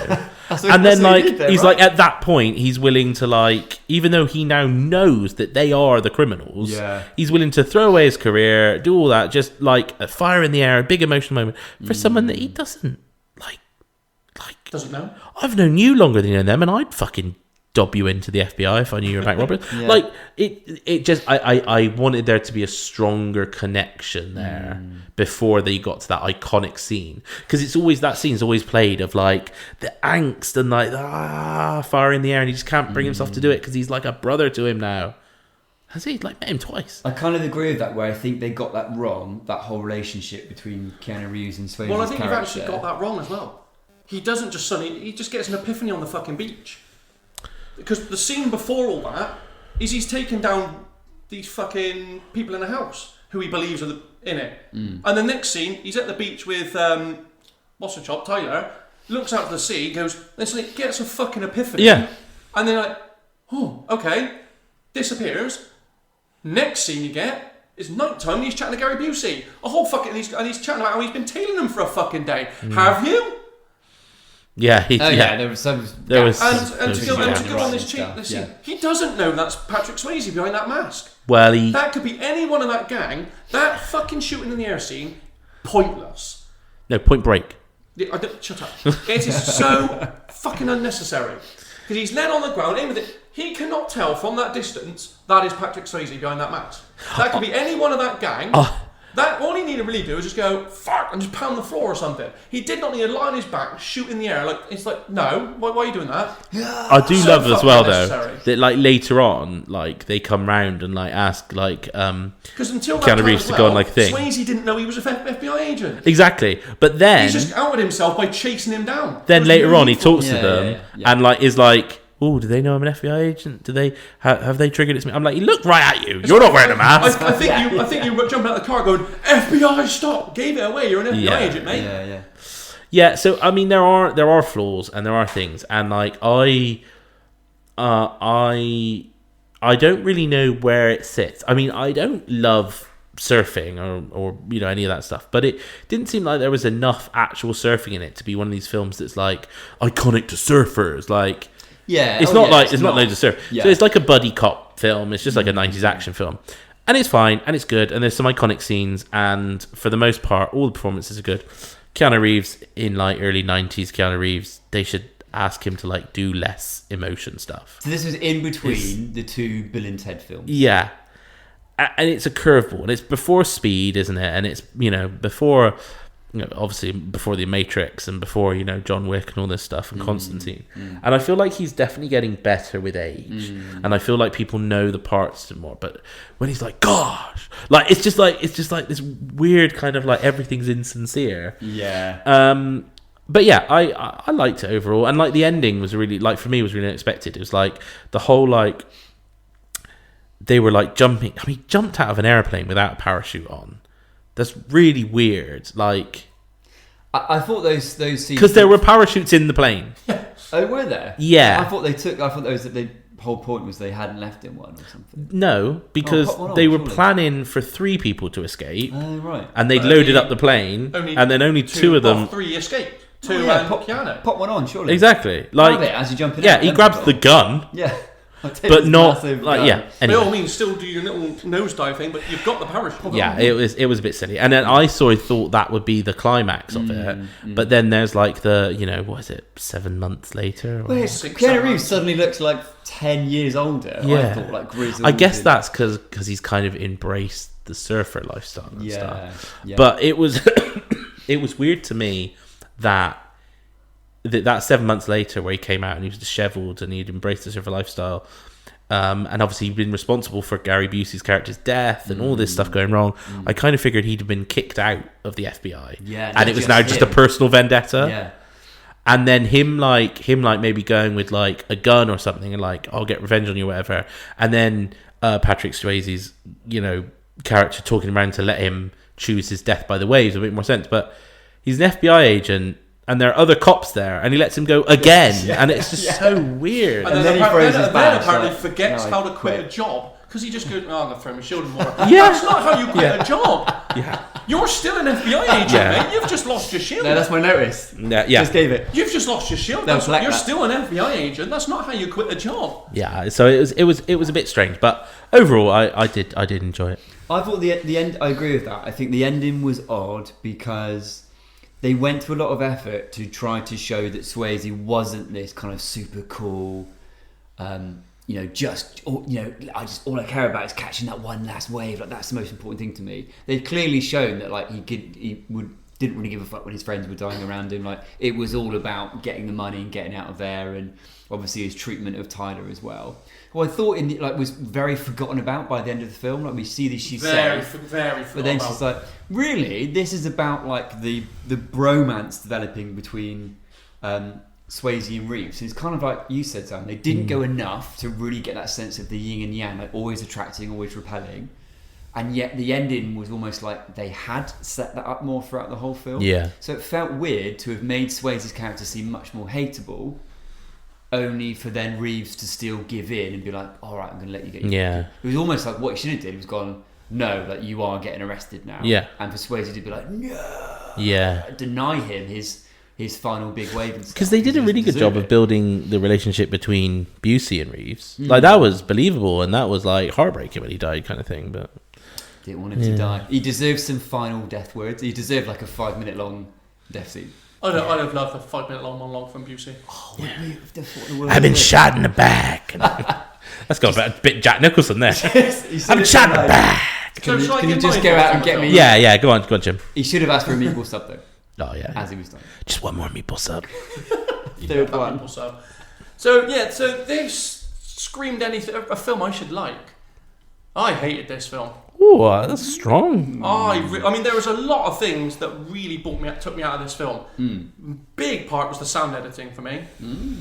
and then like he's like at that point he's willing to like, even though he now knows that they are the criminals, he's willing to throw away his career, do all that, just like a fire in the air, a big emotional moment for someone that he doesn't like doesn't know. I've known you longer than you know them, and I'd fucking dob you into the FBI if I knew you were a bank robber. Like it just I wanted there to be a stronger connection there before they got to that iconic scene, because it's always, that scene's always played of like the angst and like fire in the air and he just can't bring himself to do it because he's like a brother to him now. Has he like met him twice? I kind of agree with that, where I think they got that wrong, that whole relationship between Keanu Reeves and Swayze's Well, I think character. you've actually got that wrong as well. He doesn't just suddenly, he just gets an epiphany on the fucking beach. Because the scene before all that is he's taken down these fucking people in a house who he believes are in it. And the next scene, he's at the beach with what's the chop, Tyler, looks out to the sea, goes, then suddenly gets a fucking epiphany. Yeah. And then like, oh, okay, disappears. Next scene you get is nighttime and he's chatting to Gary Busey. A whole fucking, and he's chatting about how he's been tailing them for a fucking day. Have you? Yeah, there was some. There was, and to go on this cheap, he doesn't know that's Patrick Swayze behind that mask. Well, that could be anyone in that gang. That fucking shooting in the air scene, pointless. No, Point Break. Shut up. It is so fucking unnecessary. Because he's led on the ground, in with it. He cannot tell from that distance that is Patrick Swayze behind that mask. That could be any one of that gang. That all he needed to really do was just go fuck and just pound the floor or something. He did not need to lie on his back, shoot in the air. Like it's like no, why are you doing that? I do So love as well though unnecessary. that like later on, like they come round and like ask like Because until that Keanu time Reeves as to well, go on like thing. Swayze didn't know he was an FBI agent. exactly, but then He just outed himself by chasing him down. then It was later on he meaningful. talks to them and like is like, oh, do they know I'm an FBI agent? Do they have they triggered it to me? I'm like, he looked right at you. You're not wearing a mask. I think you were jumping out of the car going, FBI, stop! Gave it away. You're an FBI agent, mate. Yeah. Yeah, so I mean, there are flaws and there are things, and like I don't really know where it sits. I mean, I don't love surfing or you know any of that stuff, but it didn't seem like there was enough actual surfing in it to be one of these films that's like iconic to surfers. Like, Yeah, it's not loads of surf. Yeah. So it's like a buddy cop film. It's just like a 90s action film. And it's fine, and it's good, and there's some iconic scenes, and for the most part, all the performances are good. Keanu Reeves, in like early 90s Keanu Reeves, they should ask him to like do less emotion stuff. So this was in between the two Bill and Ted films. Yeah. And it's a curveball, and it's before Speed, isn't it? And it's, you know, before, you know, obviously before The Matrix and before, you know, John Wick and all this stuff and Constantine. And I feel like he's definitely getting better with age. And I feel like people know the parts more. But when he's like, gosh, like it's just like this weird kind of like everything's insincere. Yeah. But yeah, I liked it overall, and like the ending was really, like, for me, was really unexpected. It was like the whole like they were like jumping. I mean, jumped out of an airplane without a parachute on. That's really weird. Like, I thought those scenes because there were parachutes in the plane. Oh, were there? Yeah. I thought those that the whole point was they hadn't left in one or something. No, because put one on, they were surely. planning for 3 people to escape, Oh, right. and they'd But loaded only- up the plane, only and then only 2 of them. 3 escaped. 2 Oh, yeah, and Keanu. Pop one on, surely. Exactly. Grab Like, it as you jump in. yeah, he grabs the gun, Yeah. but not like, yeah. By Anyway. all means, still do your little nosedive thing, but you've got the parachute. Yeah, it was a bit silly, and then I thought that would be the climax of it, but then there's like the, you know, what is it, 7 months later? Or... Wait, 6, Keanu 7 Reeves months. suddenly looks like 10 years older. Yeah. I thought like grizzled. I guess and- that's because he's kind of embraced the surfer lifestyle and stuff. Yeah. But it was it was weird to me that 7 months later, where he came out and he was dishevelled and he'd embraced the surfer lifestyle, and obviously he'd been responsible for Gary Busey's character's death and all this stuff going wrong. I kind of figured he'd have been kicked out of the FBI, Yeah, and it was now just a him. personal vendetta. Yeah. And then him maybe going with like a gun or something and like, I'll get revenge on you, or whatever. And then Patrick Swayze's, you know, character talking around to let him choose his death by the waves a bit more sense. But he's an FBI agent, and there are other cops there, and he lets him go again, and it's just so weird. And then he appa- throws then- his then badge, apparently like, forgets no, how I to quit a quit. job. Because he just goes, oh, I'm going to throw my shield in water. Yeah. That's not how you quit a job. Yeah. You're still an FBI agent, Yeah. mate. You've just lost your shield. No, that's my notice. Yeah, Just gave it. You've just lost your shield. No, That's, black you're that. still an FBI agent. That's not how you quit a job. yeah. So it was a bit strange, but overall, I did enjoy it. I thought the end. I agree with that. I think the ending was odd because they went to a lot of effort to try to show that Swayze wasn't this kind of super cool. You know, all I care about is catching that one last wave. Like, that's the most important thing to me. They've clearly shown that like didn't really give a fuck when his friends were dying around him. Like, it was all about getting the money and getting out of there, and obviously his treatment of Tyler as well. Who I thought was very forgotten about by the end of the film. Like, we see that she's Very, safe, very but then forgot she's about. like, really, this is about like the bromance developing between Swayze and Reeves. And it's kind of like you said, Sam. They didn't go enough to really get that sense of the yin and yang, like always attracting, always repelling. And yet the ending was almost like they had set that up more throughout the whole film. Yeah. So it felt weird to have made Swayze's character seem much more hateable, only for then Reeves to still give in and be like, all right, I'm going to let you get your Yeah. It was almost like what he should have did was gone, no, like you are getting arrested now. Yeah. And for Swayze to be like, no, Yeah. deny him his final big wave and stuff. Because they did a He really good deserved job of it. building the relationship between Busey and Reeves. Like, that was believable, and that was like heartbreaking when he died, kind of thing. But Didn't want him to die. He deserves some final death words. He deserved like a 5 minute long death scene. I'd have loved a 5 minute long monologue from Busey. I've been shot in the back. That's got a bit Jack Nicholson there. I've I've been shot in the back. So shall I Can you give just my go thoughts out on and the get film? me? Yeah, go on, Jim. He should have asked for a meatball sub though, Oh yeah, as he was done. just one more meatball sub. Third one. So this screamed anything a film I should like. I hated this film. Ooh, that's strong. I mean, there was a lot of things that really took me out of this film. Big part was the sound editing for me.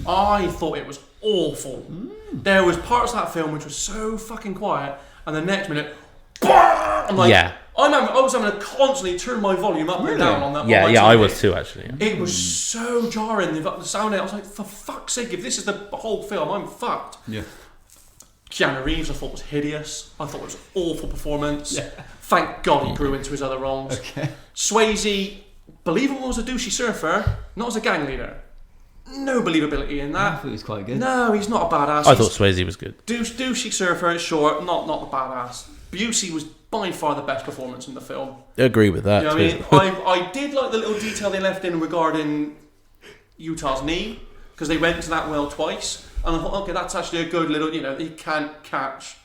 I thought it was awful. There was parts of that film which was so fucking quiet, and the next minute, I'm like, Yeah. I was having to constantly turn my volume up and down on that. Yeah, on my I TV. was too actually. Yeah. It was so jarring. The sound. I was like, for fuck's sake, if this is the whole film, I'm fucked. Yeah. Keanu Reeves, I thought was hideous. I thought it was an awful performance. Yeah. Thank God he grew into his other roles. Okay. Swayze, believable as a douchey surfer, not as a gang leader. No believability in I that. thought he was quite good. No, he's not a badass. I thought Swayze was good. Douchey surfer, sure, not the badass. Busey was by far the best performance in the film. I agree with that. You know too. what I mean? I did like the little detail they left in regarding Utah's knee, because they went to that well twice, and I thought, okay, that's actually a good little, he can't catch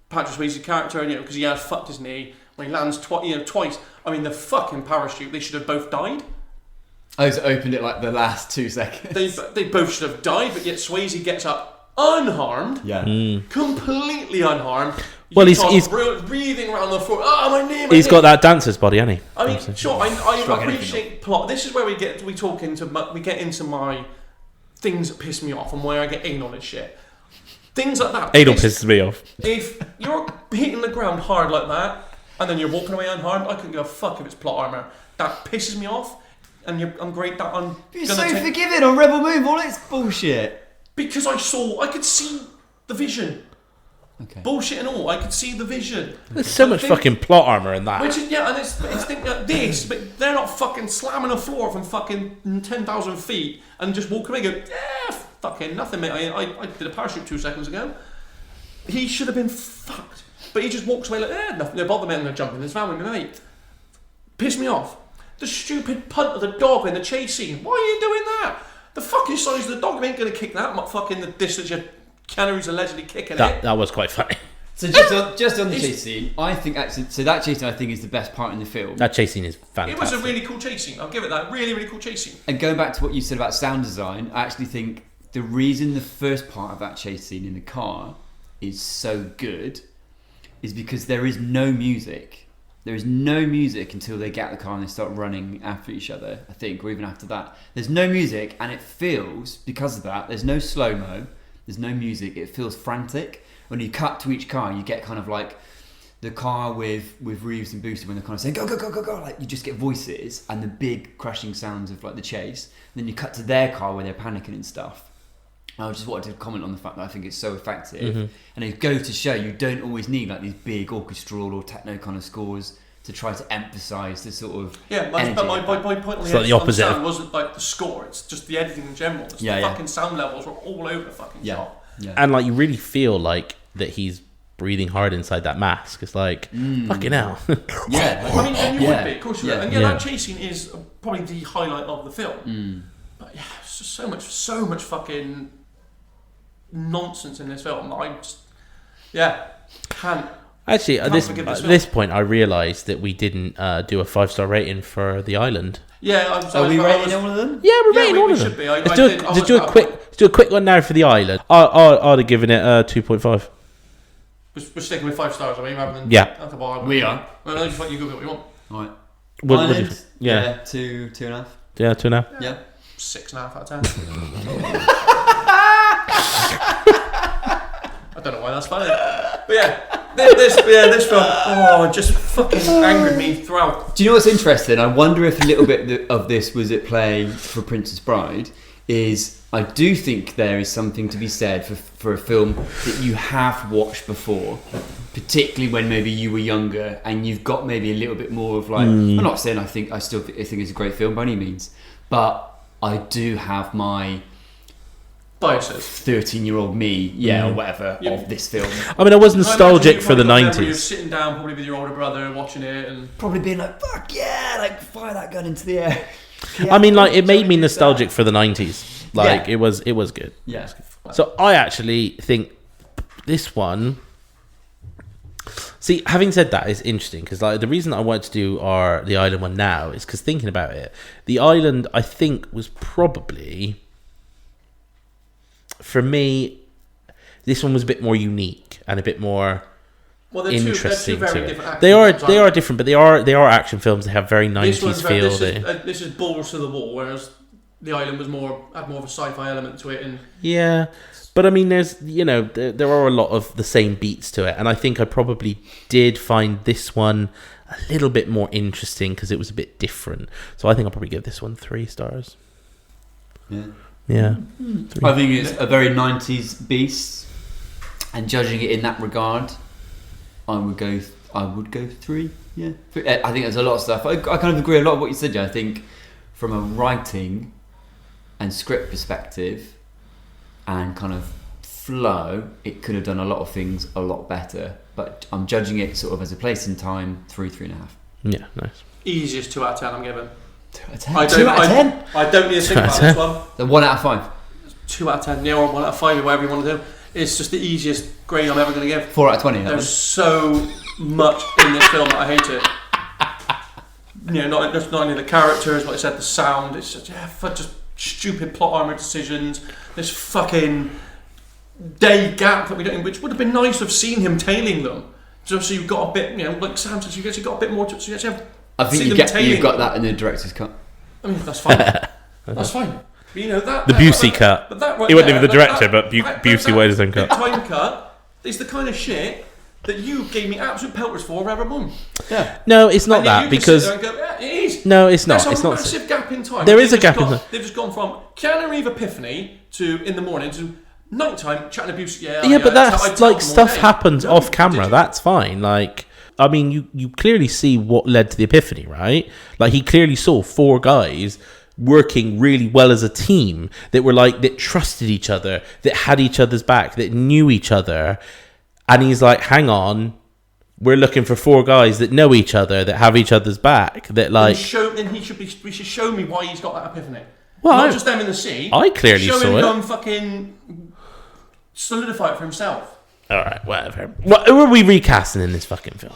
Patrick Swayze's character, because he has fucked his knee when he lands twice. I mean, the fucking parachute, they should have both died. I just opened it like the last 2 seconds. They both should have died, but yet Swayze gets up unharmed, completely unharmed. Well, he's breathing around the floor. Oh, my knee! He's got that dancer's body, hasn't he? I mean, sure. I Struggling appreciate plot. This is where we get into my things that piss me off and where I get anal and shit. Things like that. Adel pisses me off. If you're hitting the ground hard like that and then you're walking away unharmed, I couldn't give a fuck if it's plot armor. That pisses me off. And I'm great that I'm. You're so forgiving on Rebel Moon. All it's bullshit. Because I could see the vision. Okay. Bullshit and all, I could see the vision. There's so much fucking plot armor in that. Which is, and it's things like this, but they're not fucking slamming a floor from fucking 10,000 feet and just walking away and go, fucking nothing, mate. I did a parachute 2 seconds ago. He should have been fucked. But he just walks away like, nothing. They're bothered me, I'm going to jump in this van with my mate. Piss me off. The stupid punt of the dog in the chase scene. Why are you doing that? The fucking size of the dog ain't going to kick that fucking the distance your Kennery's allegedly kicking it. That was quite funny. So just on the chase scene, I think actually, so that chase scene I think is the best part in the film. That chase scene is fantastic. It was a really cool chase scene. I'll give it that. Really, really cool chase scene. And going back to what you said about sound design, I actually think the reason the first part of that chase scene in the car is so good is because there is no music. There is no music until they get out the car and they start running after each other, I think, or even after that. There's no music, and it feels, because of that, there's no slow-mo, there's no music, it feels frantic. When you cut to each car, you get kind of like the car with Reeves and Booster when they're kind of saying, go, go, go, go, go, like you just get voices and the big crashing sounds of like the chase. And then you cut to their car where they're panicking and stuff. I just wanted to comment on the fact that I think it's so effective, and it goes to show you don't always need like these big orchestral or techno kind of scores to try to emphasise the sort of my point on the opposite. sound wasn't like the score; it's just the editing in general. The fucking sound levels were all over the fucking shop. Yeah. And like you really feel like that he's breathing hard inside that mask. It's like fucking hell. Yeah. I mean, and you would be, of course you would. And Yeah. that chasing is probably the highlight of the film. But yeah, it's just so much fucking nonsense in this film. I just, can't. Actually, at forgive this this point, I realised that we didn't do a 5-star rating for The Island. Yeah, Are we rating all of them? Yeah, we're rating all of them. should be. Let's do a quick one now for The Island. I'd have given it a 2.5. We're sticking with 5 stars, are we? Rather than Yeah. We are. Well, I just want you to go what you want. All right. What do you Island, think? Yeah, 2.5. yeah, 2.5. Yeah. 6.5 out of 10. I don't know why that's funny, but yeah, this film, just fucking angered me throughout. Do you know what's interesting? I wonder if a little bit of this was at play for Princess Bride. Is I do think there is something to be said for a film that you have watched before, particularly when maybe you were younger and you've got maybe a little bit more of like. I'm not saying I think it's a great film by any means, but I do have my Biases. 13-year-old me, or whatever, of this film. I mean, I was nostalgic for the You're 90s. sitting down probably with your older brother watching it and Probably being like, fuck yeah, like fire that gun into the air. I mean, like, it made me nostalgic for the 90s. Like, Yeah. it was good. Yeah. So I actually think this one. See, having said that, it's interesting because like the reason I wanted to do the Island one now is because thinking about it, the Island I think was probably, for me, this one was a bit more unique and a bit more interesting. They're two very different They action are different, but they are action films. They have very 90s feel. This is balls to the wall, whereas the Island was had more of a sci-fi element to it. And yeah, but I mean, there's there are a lot of the same beats to it, and I think I probably did find this one a little bit more interesting because it was a bit different. So I think I'll probably give this one 3 stars. Yeah. I think it's a very 90s beast, and judging it in that regard, I would go 3. Yeah, I think there's a lot of stuff. I kind of agree a lot with what you said. Yeah, I think from a writing and script perspective and kind of flow, it could have done a lot of things a lot better. But I'm judging it sort of as a place in time, 3.5. Yeah, nice. Easiest 2 out of 10 I'm giving. 2 out of 10. 2 out of 10. I don't need to think about this one. The 1 out of 5. 2 out of 10. Yeah, or 1 out of 5, or whatever you want to do. It's just the easiest grade I'm ever going to give. 4 out of 20. There's so much in this film that I hate it. Not only the characters, like I said, the sound. It's just stupid plot armor decisions. This fucking day gap that we don't, which would have been nice to have seen him tailing them. So you've got a bit, like Sam says, you actually got a bit more. So you actually have. I think you've got that in the director's cut. I mean, that's fine. That's fine. But the Busey cut. He wasn't even the director, but Busey weighed his own cut. Time cut is the kind of shit that you gave me absolute pelters for, boom. Yeah. No, it's not that because. Go, it is. No, it's not. There's it's a not. Massive gap in time. There is a gap in time. They've just gone from Keanu Reeves Epiphany to in the morning to nighttime chatting abuse. Yeah, but that's like stuff happens off camera. That's fine. Like, I mean, you clearly see what led to the Epiphany, right? Like, he clearly saw 4 guys working really well as a team that trusted each other, that had each other's back, that knew each other. And he's like, hang on, we're looking for 4 guys that know each other, that have each other's back, that like. Then we should show me why he's got that epiphany. Well, not just them in the sea. I clearly saw it. Show him go and fucking solidify it for himself. All right, whatever. Who are we recasting in this fucking film?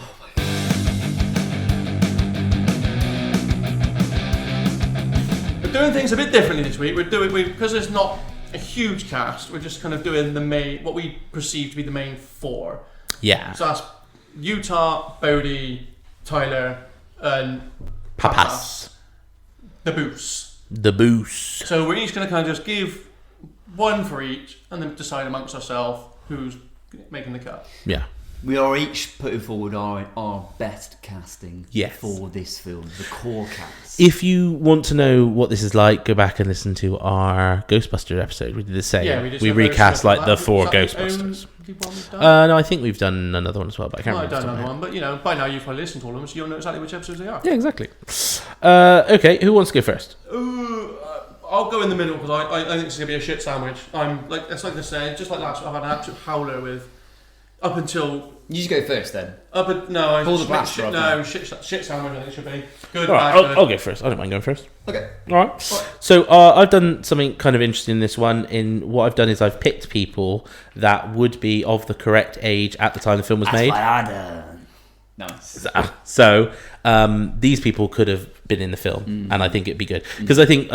We're doing things a bit differently this week. Because there's not a huge cast. We're just kind of doing what we perceive to be the main 4. Yeah. So that's Utah, Bodhi, Tyler, and Papas. The Boos. So we're each going to kind of just give one for each, and then decide amongst ourselves who's making the cut. Yeah. We are each putting forward our best casting yes. for this film, the core cast. If you want to know what this is like, go back and listen to our Ghostbusters episode. We did the same. Yeah, we recast like the 4 Ghostbusters. No, I think we've done another one as well, but I can't remember. I've done another one, but by now you've probably listened to all of them, so you'll know exactly which episodes they are. Yeah, exactly. Okay, who wants to go first? I'll go in the middle because I think this is gonna be a shit sandwich. It's like I said, just like last week, I've had an absolute howler with. Up until... You just go first then. Pull the blaster off. No, shit sandwich I think it should be. Good, all right, bad, I'll go first. I don't mind going first. Okay. All right. So I've done something kind of interesting in this one. In what I've done is I've picked people that would be of the correct age at the time the film was made. That's what I done. Nice. So these people could have been in the film, and I think it'd be good. Because I think...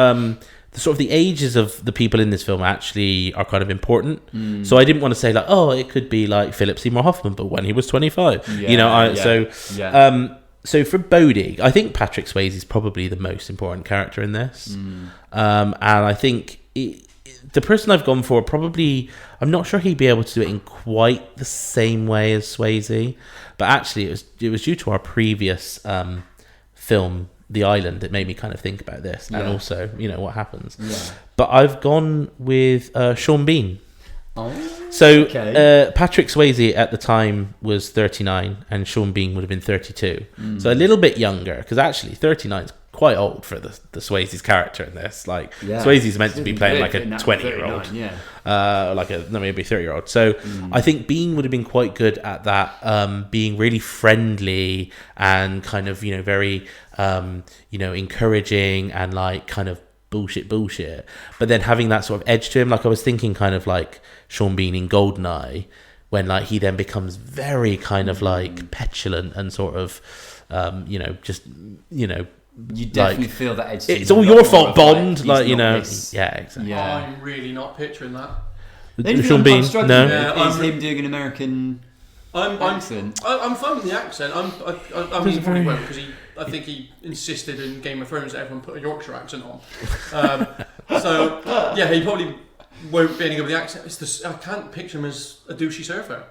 the ages of the people in this film actually are kind of important. So I didn't want to say like, oh, it could be like Philip Seymour Hoffman, but when he was 25, So for Bodhi, I think Patrick Swayze is probably the most important character in this, and I think the person I've gone for probably, I'm not sure he'd be able to do it in quite the same way as Swayze, but actually it was due to our previous film. The Island that made me kind of think about this, and also what happens. But I've gone with Sean Bean. Patrick Swayze at the time was 39 and Sean Bean would have been 32, so a little bit younger, because actually 39 is quite old for the Swayze's character in this. Swayze's meant to be playing like a 20-year-old, maybe a 30-year-old. So I think Bean would have been quite good at that, being really friendly and kind of very encouraging and like kind of bullshit, but then having that sort of edge to him. Like I was thinking kind of like Sean Bean in Goldeneye, when like he then becomes very kind of like petulant and sort of you know, just, you know, You definitely like, feel that edge. it's all your fault, Bond. Like, you know, yeah, exactly. Yeah. I'm really not picturing that. Sean Bean, no. Yeah, is him doing an American accent. I'm fine with the accent. I mean, he probably won't, because I think he insisted in Game of Thrones that everyone put a Yorkshire accent on. So yeah, he probably won't be any good with the accent. It's this, I can't picture him as a douchey surfer.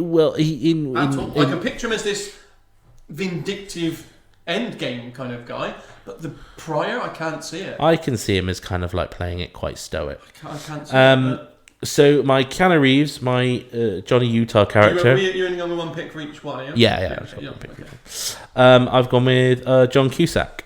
Well, he At all. I can picture him as this vindictive endgame kind of guy, but the prior, I can't see it. I can see him as kind of like playing it quite stoic. I can't see it. So my Keanu Reeves, my Johnny Utah character. You're only going with one pick for each one, yeah? Yeah. Okay, okay. I've gone with John Cusack.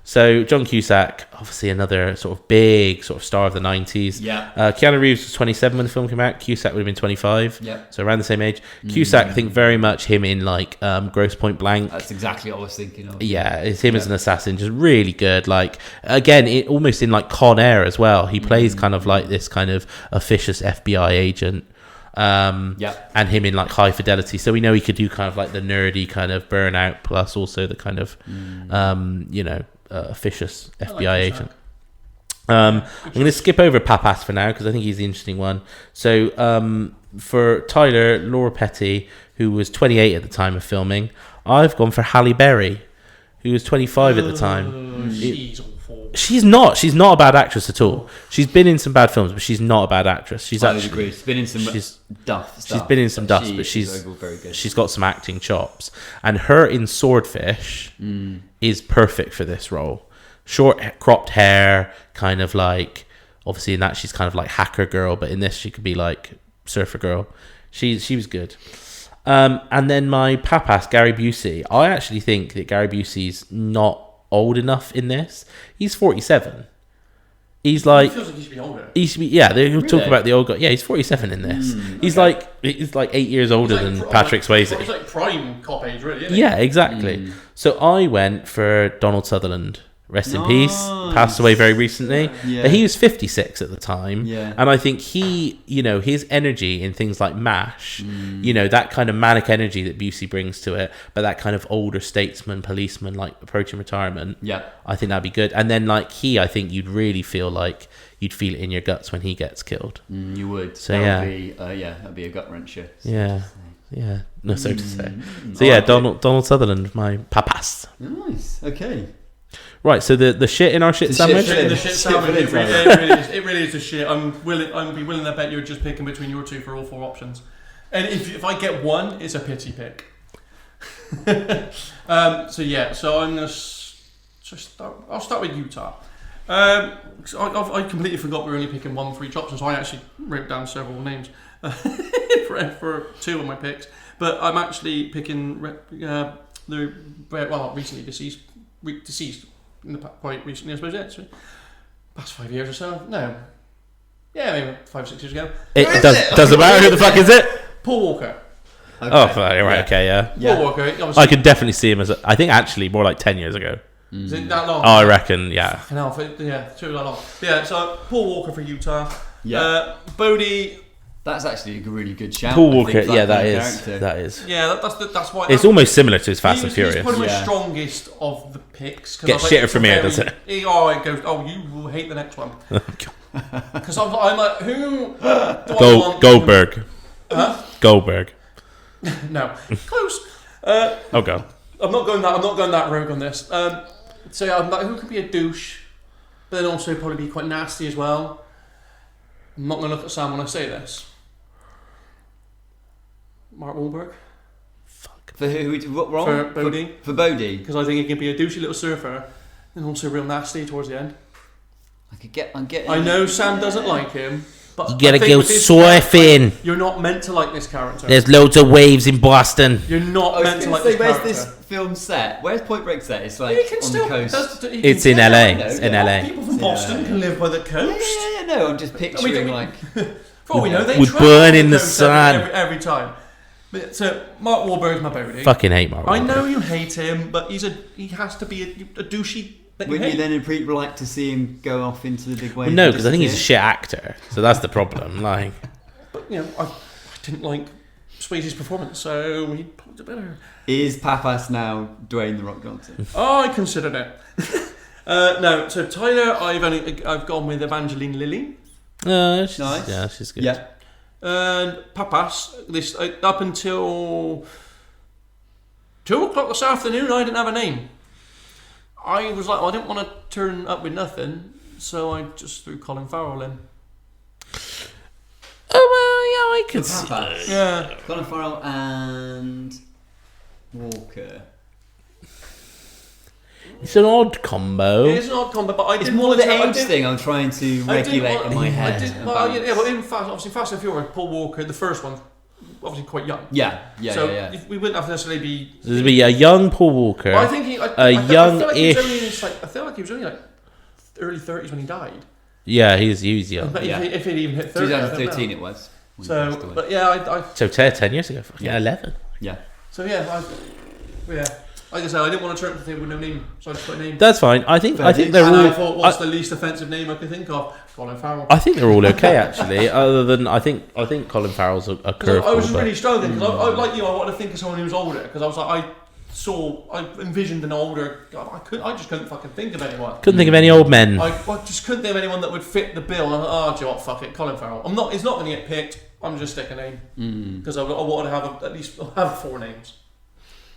So John Cusack, obviously another sort of big sort of star of the 90s. Yeah. Keanu Reeves was 27 when the film came out. Cusack would have been 25. Yeah. So around the same age. Cusack, I think very much him in like Grosse Point Blank. That's exactly what I was thinking of. Yeah, it's him as an assassin, just really good. Like, again, almost in like Con Air as well. He plays kind of like this kind of officious FBI agent. And him in like High Fidelity. So we know he could do kind of like the nerdy kind of Burnout, plus also the kind of, you know, officious FBI agent. I'm going to skip over Papas for now because I think he's the interesting one. So for Tyler, Laura Petty, who was 28 at the time of filming, I've gone for Halle Berry, who was 25 at the time. She's awful. She's not a bad actress at all. She's been in some bad films, but she's not a bad actress. She's I would actually agree. She's been in some stuff. She's been in some dust, but she's very good. She's got some acting chops, and her in Swordfish is perfect for this role. Short cropped hair, kind of like, obviously in that she's kind of like hacker girl, but in this she could be like surfer girl. She was good. And then my papas, Gary Busey. I actually think that Gary Busey's not old enough in this. He's 47. He's like, He feels like he should be older. he should be, yeah, they'll talk Really? about the old guy. Yeah, he's 47 in this. He's like 8 years older than Patrick Swayze. He's like prime cop age, really, isn't he? Yeah, exactly. So I went for Donald Sutherland. Rest in peace. Passed away very recently. Yeah. But he was 56 at the time. Yeah. And I think he, you know, his energy in things like MASH, you know, that kind of manic energy that Busey brings to it, but that kind of older statesman, policeman, like approaching retirement. Yeah. I think that'd be good. And then like I think you'd really feel like you'd feel it in your guts when he gets killed. You would. So, That would be, that'd be a gut wrencher. Yeah. Yeah. No, so to say. So yeah, Donald Sutherland, my papas. Nice. Okay. Right, so the shit in our shit sandwich. Shit in the shit sandwich. It really is the shit. I'd be willing to bet you're just picking between your two for all 4 options. And if I get one, it's a pity pick. So I'm gonna I'll start with Utah. I completely forgot we were only picking one for each option, so I actually wrote down several names for 2 of my picks. But I'm actually picking recently deceased. Quite recently, I suppose. Yeah, so past 5 years or so. No, yeah, maybe 5 or 6 years ago. It doesn't matter who the fuck is it. Paul Walker. Okay. Oh, right, okay, yeah. Paul Walker. I could definitely see him as. I think actually more like 10 years ago. Is it that long? Oh, I reckon, yeah. Too long. Yeah, so Paul Walker for Utah. Yeah. Bodie. That's actually a really good shout. Paul Walker, I think, that is. Yeah, that's why. It's almost similar to his Fast and Furious. He's probably my strongest of the picks. Get shitter from here, does it? It goes. Oh, you will hate the next one. Because I'm like, who? Do I want? Goldberg. Huh? Goldberg. No, close. Oh, go. I'm not going that rogue on this. So yeah, I'm like, who could be a douche, but then also probably be quite nasty as well. I'm not going to look at Sam when I say this. Mark Wahlberg. For who? What wrong? For Bodie. For Bodie. Because I think he can be a douchey little surfer and also real nasty towards the end. I'm getting. I know Sam doesn't like him, but You gotta I think go with this surfing. character, you're not meant to like this character. There's loads of waves in Boston. You're not I was meant to going like to say, this where's character. this film set? Where's Point Break set? It's like He can on still, the coast. It's in LA. It's in LA. People from Boston can live by the coast. Yeah. No, I'm just picturing like. For all we know, they Would travel burn the in the coast sun. every time. But, so Mark Wahlberg's my Bodie. Fucking hate Mark I Wahlberg. know you hate him, but he has to be a douchey. That you Wouldn't hate. you then like to see him go off into the big wave? No, because I think he's a shit actor. So that's the problem. Like, But, you know, I didn't like Swayze's performance, so he pulled it better. Is Papas now Dwayne The Rock Johnson? I considered it. No, so Tyler, I've gone with Evangeline Lilly. Nice. Nice. Yeah, she's good. Yeah. And Papas, this up until 2 o'clock this afternoon, I didn't have a name. I was like, I didn't want to turn up with nothing, so I just threw Colin Farrell in. Oh well, yeah, I could see. Papas. Yeah. Colin Farrell and Walker. It's an odd combo. It is an odd combo, but I It's didn't more want the to age thing I'm trying to regulate in my head. and balance. Well, in Fast and Furious, Paul Walker, the first one, obviously quite young. Yeah. So Yeah. we wouldn't have to necessarily be. There's be a young Paul Walker. Well, I think he. I feel like he was only like early 30s when he died. Yeah, he was young. But Yeah. if it even hit 30, I don't know. 2013 it was. when he passed So, away. but yeah, So 10 years ago. Yeah, 11. Yeah. So yeah, like I said, I didn't want to turn to the table with no name, so I just put a name. That's fine. I think they're And I all. thought, what's the least offensive name I could think of? Colin Farrell. I think they're all okay actually. Other than I think Colin Farrell's a curveball. I was just but- really struggling because I like you. I wanted to think of someone who was older because I was like I envisioned an older. I just couldn't fucking think of anyone. Couldn't think of any old men. I just couldn't think of anyone that would fit the bill. And I was like, do you know what? Fuck it, Colin Farrell. He's not going to get picked. I'm just sticking a name because I wanted to have at least have 4 names.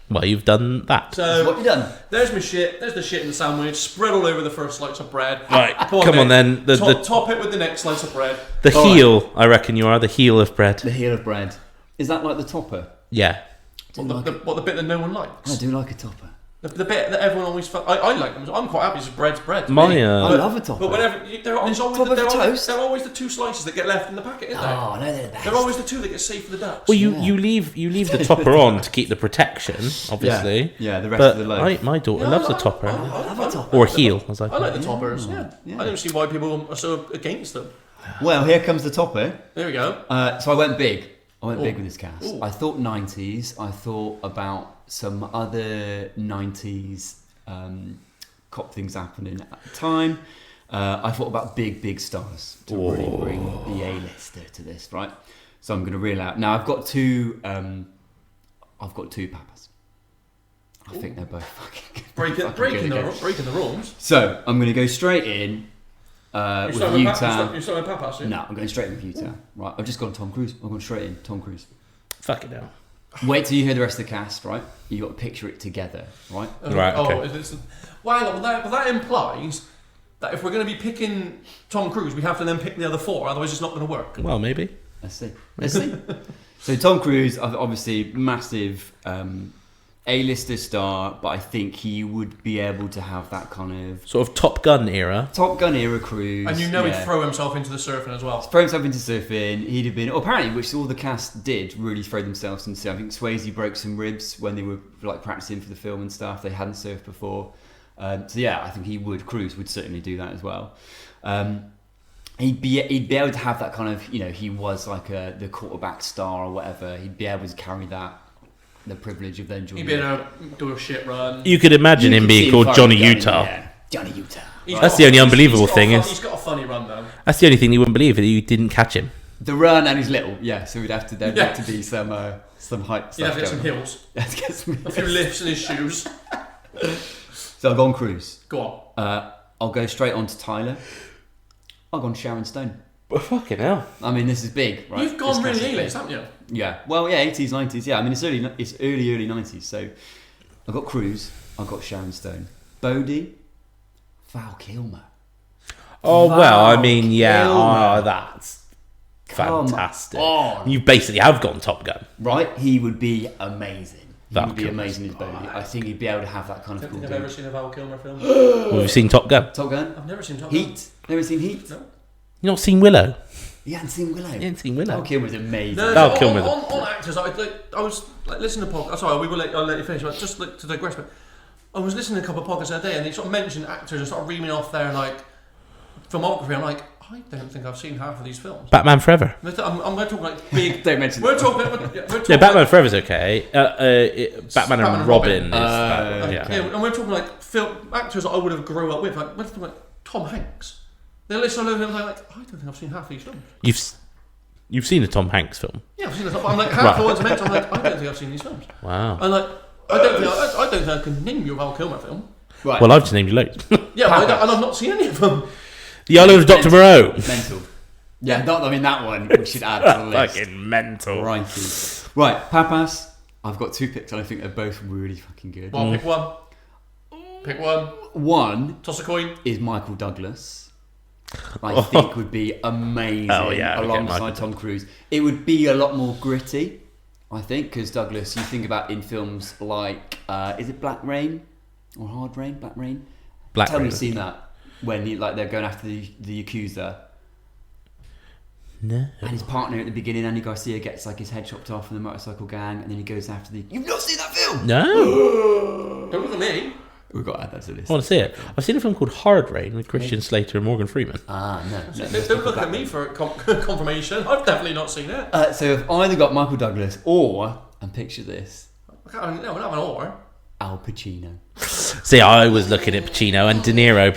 Well, you've done that. So What have you done? there's my shit. There's the shit in the sandwich, spread all over the first slice of bread. Right, Go come on then. Top it with the next slice of bread. The All heel, I reckon you are the heel of bread. The heel of bread. Is that like the topper? Yeah. What the bit that no one likes? I do like a topper. The bit that everyone always. I like them. I'm quite happy. It's bread's bread. to My me. I love a topper. But whenever they're always top of toast? they're always the 2 slices that get left in the packet, isn't they? Oh, no, they're the best. They're always the 2 that get saved for the ducks. Well, you leave the topper on to keep the protection, obviously. Yeah, the rest But of the loaf. my daughter loves a topper. I love a topper. Or a heel, as I I call like it. the toppers. Yeah. I don't see why people are so against them. Well, here comes the topper. There we go. So I went big. I went big with this cast. Ooh. I thought 90s. I thought about some other 90s cop things happening at the time. I thought about big stars to really bring the A-lister to this, right? So I'm going to reel out. Now I've got 2. I've got 2 papas. I think they're both fucking good. Breaking the rules. So I'm going to go straight in with Utah. You're starting with Papas, yeah? No, I'm going straight in with Utah. Right, I've just gone Tom Cruise. I'm going straight in Tom Cruise. Fuck it now. Wait till you hear the rest of the cast, right? You got to picture it together, right? Right, okay. Well, that implies that if we're going to be picking Tom Cruise, we have to then pick the other 4, otherwise it's not going to work. Well, maybe. Let's see. So Tom Cruise, obviously massive A-lister star, but I think he would be able to have that kind of Sort of Top Gun era. Top Gun era cruise. And he'd throw himself into the surfing as well. Throw himself into surfing. He'd have been, apparently, which all the cast did, really throw themselves into. I think Swayze broke some ribs when they were like practicing for the film and stuff. They hadn't surfed before, so yeah, I think Cruise would certainly do that as well. He'd be able to have that kind of, he was like the quarterback star or whatever. He'd be able to carry that. The privilege of then joining. He'd be able to do a shit run. You could imagine him being called Johnny Utah. Yeah. Johnny Utah. That's the only unbelievable thing He's got a funny run though. That's the only thing you wouldn't believe, that you didn't catch him. The run, and he's little, so we'd have to have to be some height stuff. You'd have to get some going on. hills. Let's get some A few lifts in his shoes. So I've gone Cruise. Go on. I'll go straight on to Tyler. I've gone Sharon Stone. Well, fucking hell. I mean, this is big, right? You've gone This really cast is A-list, big. haven't you? Yeah. Well, yeah, 80s, 90s. Yeah, I mean, it's early 90s. So I've got Cruise. I've got Sharon Stone. Bodie. Val Kilmer. Oh, well, I Val mean, yeah. Kilmer. Oh, that's Come fantastic. on. You basically have gone Top Gun. Right? He would be amazing. He Val would be Kilmer. amazing as Bodie. I think he'd be able to have that kind I of don't cool think I've ever dude. seen a Val Kilmer film. Have you seen Top Gun? Top Gun? I've never seen Top Gun. Heat. Never seen Heat? No. You not seen Willow? You hadn't seen Willow? You ain't seen Willow? Val Kilmer's amazing. No, Val so Kilmer. on actors, I was listening to podcasts. Sorry, I'll let you finish. But just to digress, but I was listening to a couple of podcasts the other day, and they sort of mentioned actors and started reaming off their filmography. I'm like, I don't think I've seen half of these films. Batman Forever. We're talking like big. Don't mention We're that. talking. Yeah, Batman Forever's okay. Batman and Robin is... Yeah, yeah. and we're talking like film actors that I would have grown up with. We're talking like Tom Hanks. They're listening to him like, I don't think I've seen half of these films. You've seen a Tom Hanks film? Yeah, I've seen the. I'm like half the ones I meant. I'm like, I don't think I've seen these films. Wow. And like, I don't think I can name you a Val Kilmer film. Right. Well, I've just named you loads. Yeah, but and I've not seen any of them. The Island of Dr. Moreau. Mental. Yeah, that one we should add to the list. Fucking mental. Righty. Right, Papas. I've got 2 picks and I think they're both really fucking good. Well, pick one. Pick one. One Toss a coin. is Michael Douglas. I think would be amazing alongside Tom Cruise. It would be a lot more gritty, I think, because Douglas, you think about in films like, is it Black Rain or Hard Rain? Black Rain. Tell me you've seen that when they're going after the accuser. No. And his partner at the beginning, Andy Garcia, gets like his head chopped off in the motorcycle gang, and then he goes after the. You've not seen that film? No. Don't look at me. We've got to add that to the list. I want to see it. I've seen a film called Hard Rain with Christian Slater and Morgan Freeman. No. Don't look at me for confirmation. I've definitely not seen it. So I've either got Michael Douglas or, and picture this, No, we're not having an or. Al Pacino. See, I was looking at Pacino and De Niro.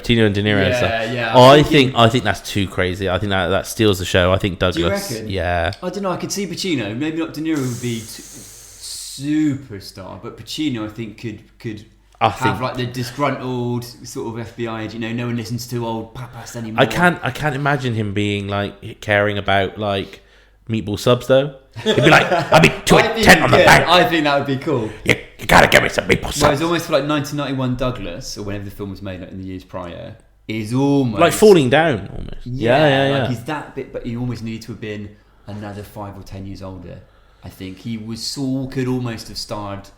Yeah. I think that's too crazy. I think that steals the show. I think Douglas. Do you reckon? Yeah. I don't know. I could see Pacino. Maybe not De Niro would be superstar, but Pacino I think could have like the disgruntled sort of FBI agent. No one listens to old papas anymore. I can't imagine him being like caring about like meatball subs though. He'd be like, I'll be 10 on the bank. I think that would be cool. You gotta give me some meatball subs. Whereas almost for like 1991 Douglas, or whenever the film was made, like in the years prior, is almost like falling down almost. Yeah. Like he's that bit, but he almost needed to have been another 5 or 10 years older. I think he was Saul could almost have starred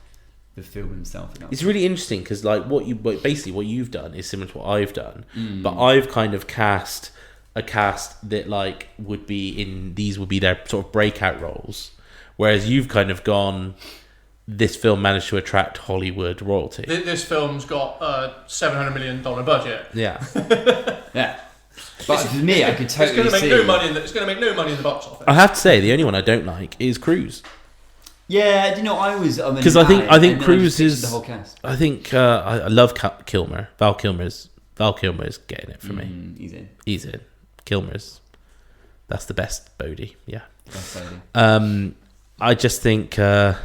the film himself. It's really interesting because like what you've done is similar to what I've done, but I've kind of cast a cast that like would be their sort of breakout roles, whereas you've kind of gone. This film managed to attract Hollywood royalty. This film's got a $700 million budget. Yeah. Yeah. But for me, I could totally see. It's going to make no money in the box office. I have to say, the only one I don't like is Cruise. Yeah, I was because I think Cruise is the whole cast. I think I love Kilmer. Val Kilmer's getting it for me. He's in. Kilmer's. That's the best Bodhi. Yeah. Best Bodhi. I just think. I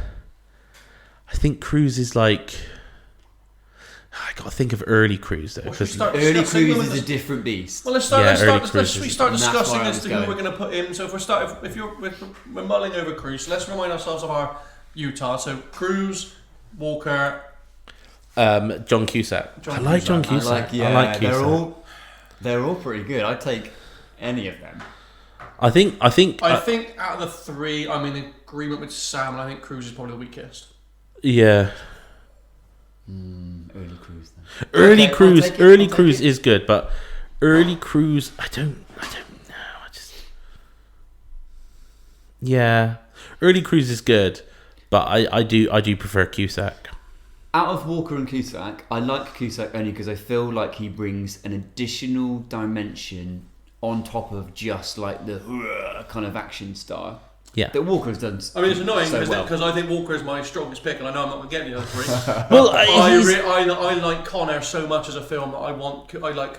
think Cruise is like. I got to think of early Cruise though. Early Cruise is a different beast. Well, let's start discussing as to who we're going to put in. So if we're mulling over Cruise, so let's remind ourselves of our Utah. So Cruise, Walker, John Cusack. I like John Cusack. I like Cusack. They're all pretty good. I'd take any of them. I think out of the 3, I'm in agreement with Sam, and I think Cruise is probably the weakest. Yeah. Early Cruise. Then. Early Cruise is good, but early Cruise, I don't know. Yeah, early Cruise is good, but I do prefer Cusack. Out of Walker and Cusack, I like Cusack only because I feel like he brings an additional dimension on top of just like the kind of action star. Yeah. That Walker's done. I mean, it's annoying because well. I think Walker is my strongest pick, and I know I'm not going to get any other 3. Well, I like Con Air so much as a film that I love Cusack.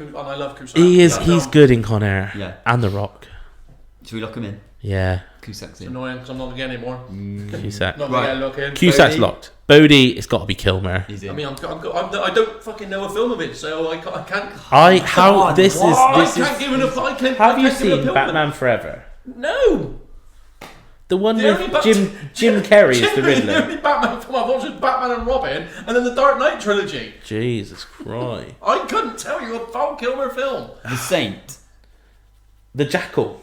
He's good in Con Air. Yeah. And The Rock. Should we lock him in? Yeah. Cusack's in. It's annoying because I'm not going to get any more. Cusack. Not going to get a look in. Cusack's locked. Bodhi, it's got to be Kilmer. He's in. I mean, I don't fucking know a film of it, so I can't. I can't give enough. Have you seen Batman Forever? No. The one with Jim Carrey is the Riddler. The only Batman film I've watched is Batman and Robin, and then the Dark Knight trilogy. Jesus Christ! I couldn't tell you a Val Kilmer film. The Saint. The Jackal.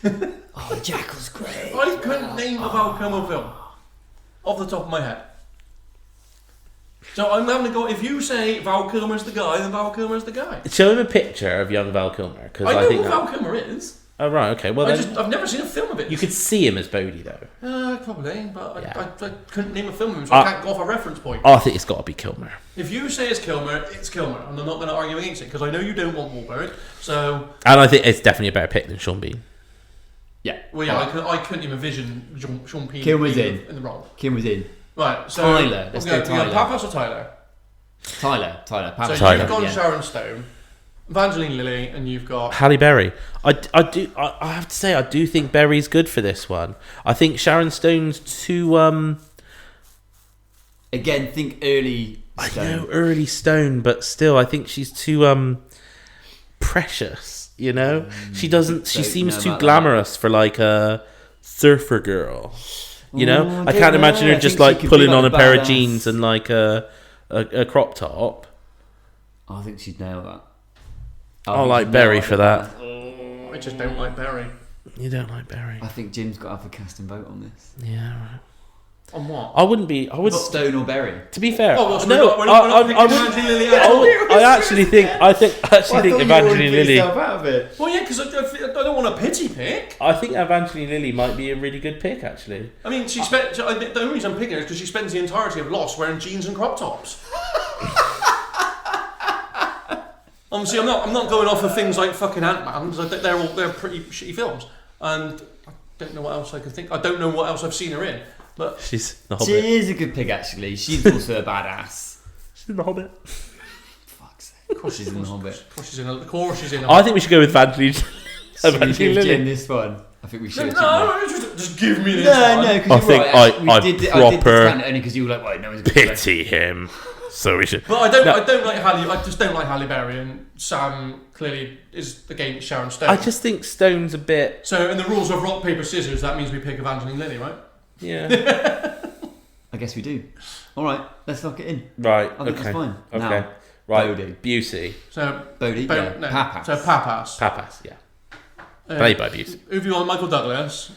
The Jackal's great. I couldn't name a Val Kilmer film off the top of my head. So I'm having to go. If you say Val Kilmer's the guy, then Val Kilmer's the guy. Show him a picture of young Val Kilmer, because I know who Val Kilmer is. Oh right, okay. Well, I've never seen a film of it. You could see him as Bodhi though. Probably, but Yeah. I couldn't name a film of him, so I can't go off a reference point. I think it's got to be Kilmer. If you say it's Kilmer, and I'm not going to argue against it because I know you don't want Wahlberg. So, and I think it's definitely a better pick than Sean Bean. Yeah. Well, yeah, I couldn't even envision Sean Bean Kilmer's in the role. Kilmer's in. Right, so Tyler. Let's go Tyler. Papas or Tyler? Tyler. So Tyler. you've gone Yeah. Sharon Stone. Evangeline Lilly, and you've got... Halle Berry. I have to say, I do think Berry's good for this one. I think Sharon Stone's too... Again, think early Stone. I know early Stone, but still, I think she's too precious. You know, she doesn't. She seems too glamorous for like a surfer girl. You know, I can't imagine her just like pulling on a pair of jeans and like a crop top. I think she'd nail that. I like Berry for that. I just don't like Berry. You don't like Berry? I think Jim's got to have a casting vote on this. Yeah, right. On what? I wouldn't be. I would. Stone or Berry? To be fair, Oh, well, so no. we're not picking Evangeline Lilly at all. I actually think. I think Evangeline Lilly. Out of it. Well, yeah, because I don't want a pity pick. I think Evangeline Lilly might be a really good pick, actually. I mean, the only reason I'm picking her is because she spends the entirety of Lost wearing jeans and crop tops. Obviously, I'm not going off of things like fucking Ant-Man, because they're pretty shitty films, and I don't know what else I could think. I don't know what else I've seen her in, but She's the Hobbit. She is a good pick, actually. She's also a badass. She's in the Hobbit. Fuck's sake. Of course she's in the Hobbit. of course she's in. I think we should go with Evangeline. Should we Evangeline give Jim Lilly. this one? I think we should. No, just give me this No, one. because I you're think right. I I did proper discount it only because you were like, well, no one's going to Pity him. So we should. But I don't like Halle. I just don't like Halle Berry, and Sam clearly is against Sharon Stone. I just think Stone's a bit. So in the rules of rock paper scissors, that means we pick Evangeline Lilly, right? Yeah. I guess we do. All right, let's lock it in. Right. I think Okay. that's fine. Okay. Now, Right. Bodhi. Busey. So Bodhi, yeah. no, Papas. So Papas. Papas. Yeah. Played by Busey. Who have you on? Michael Douglas.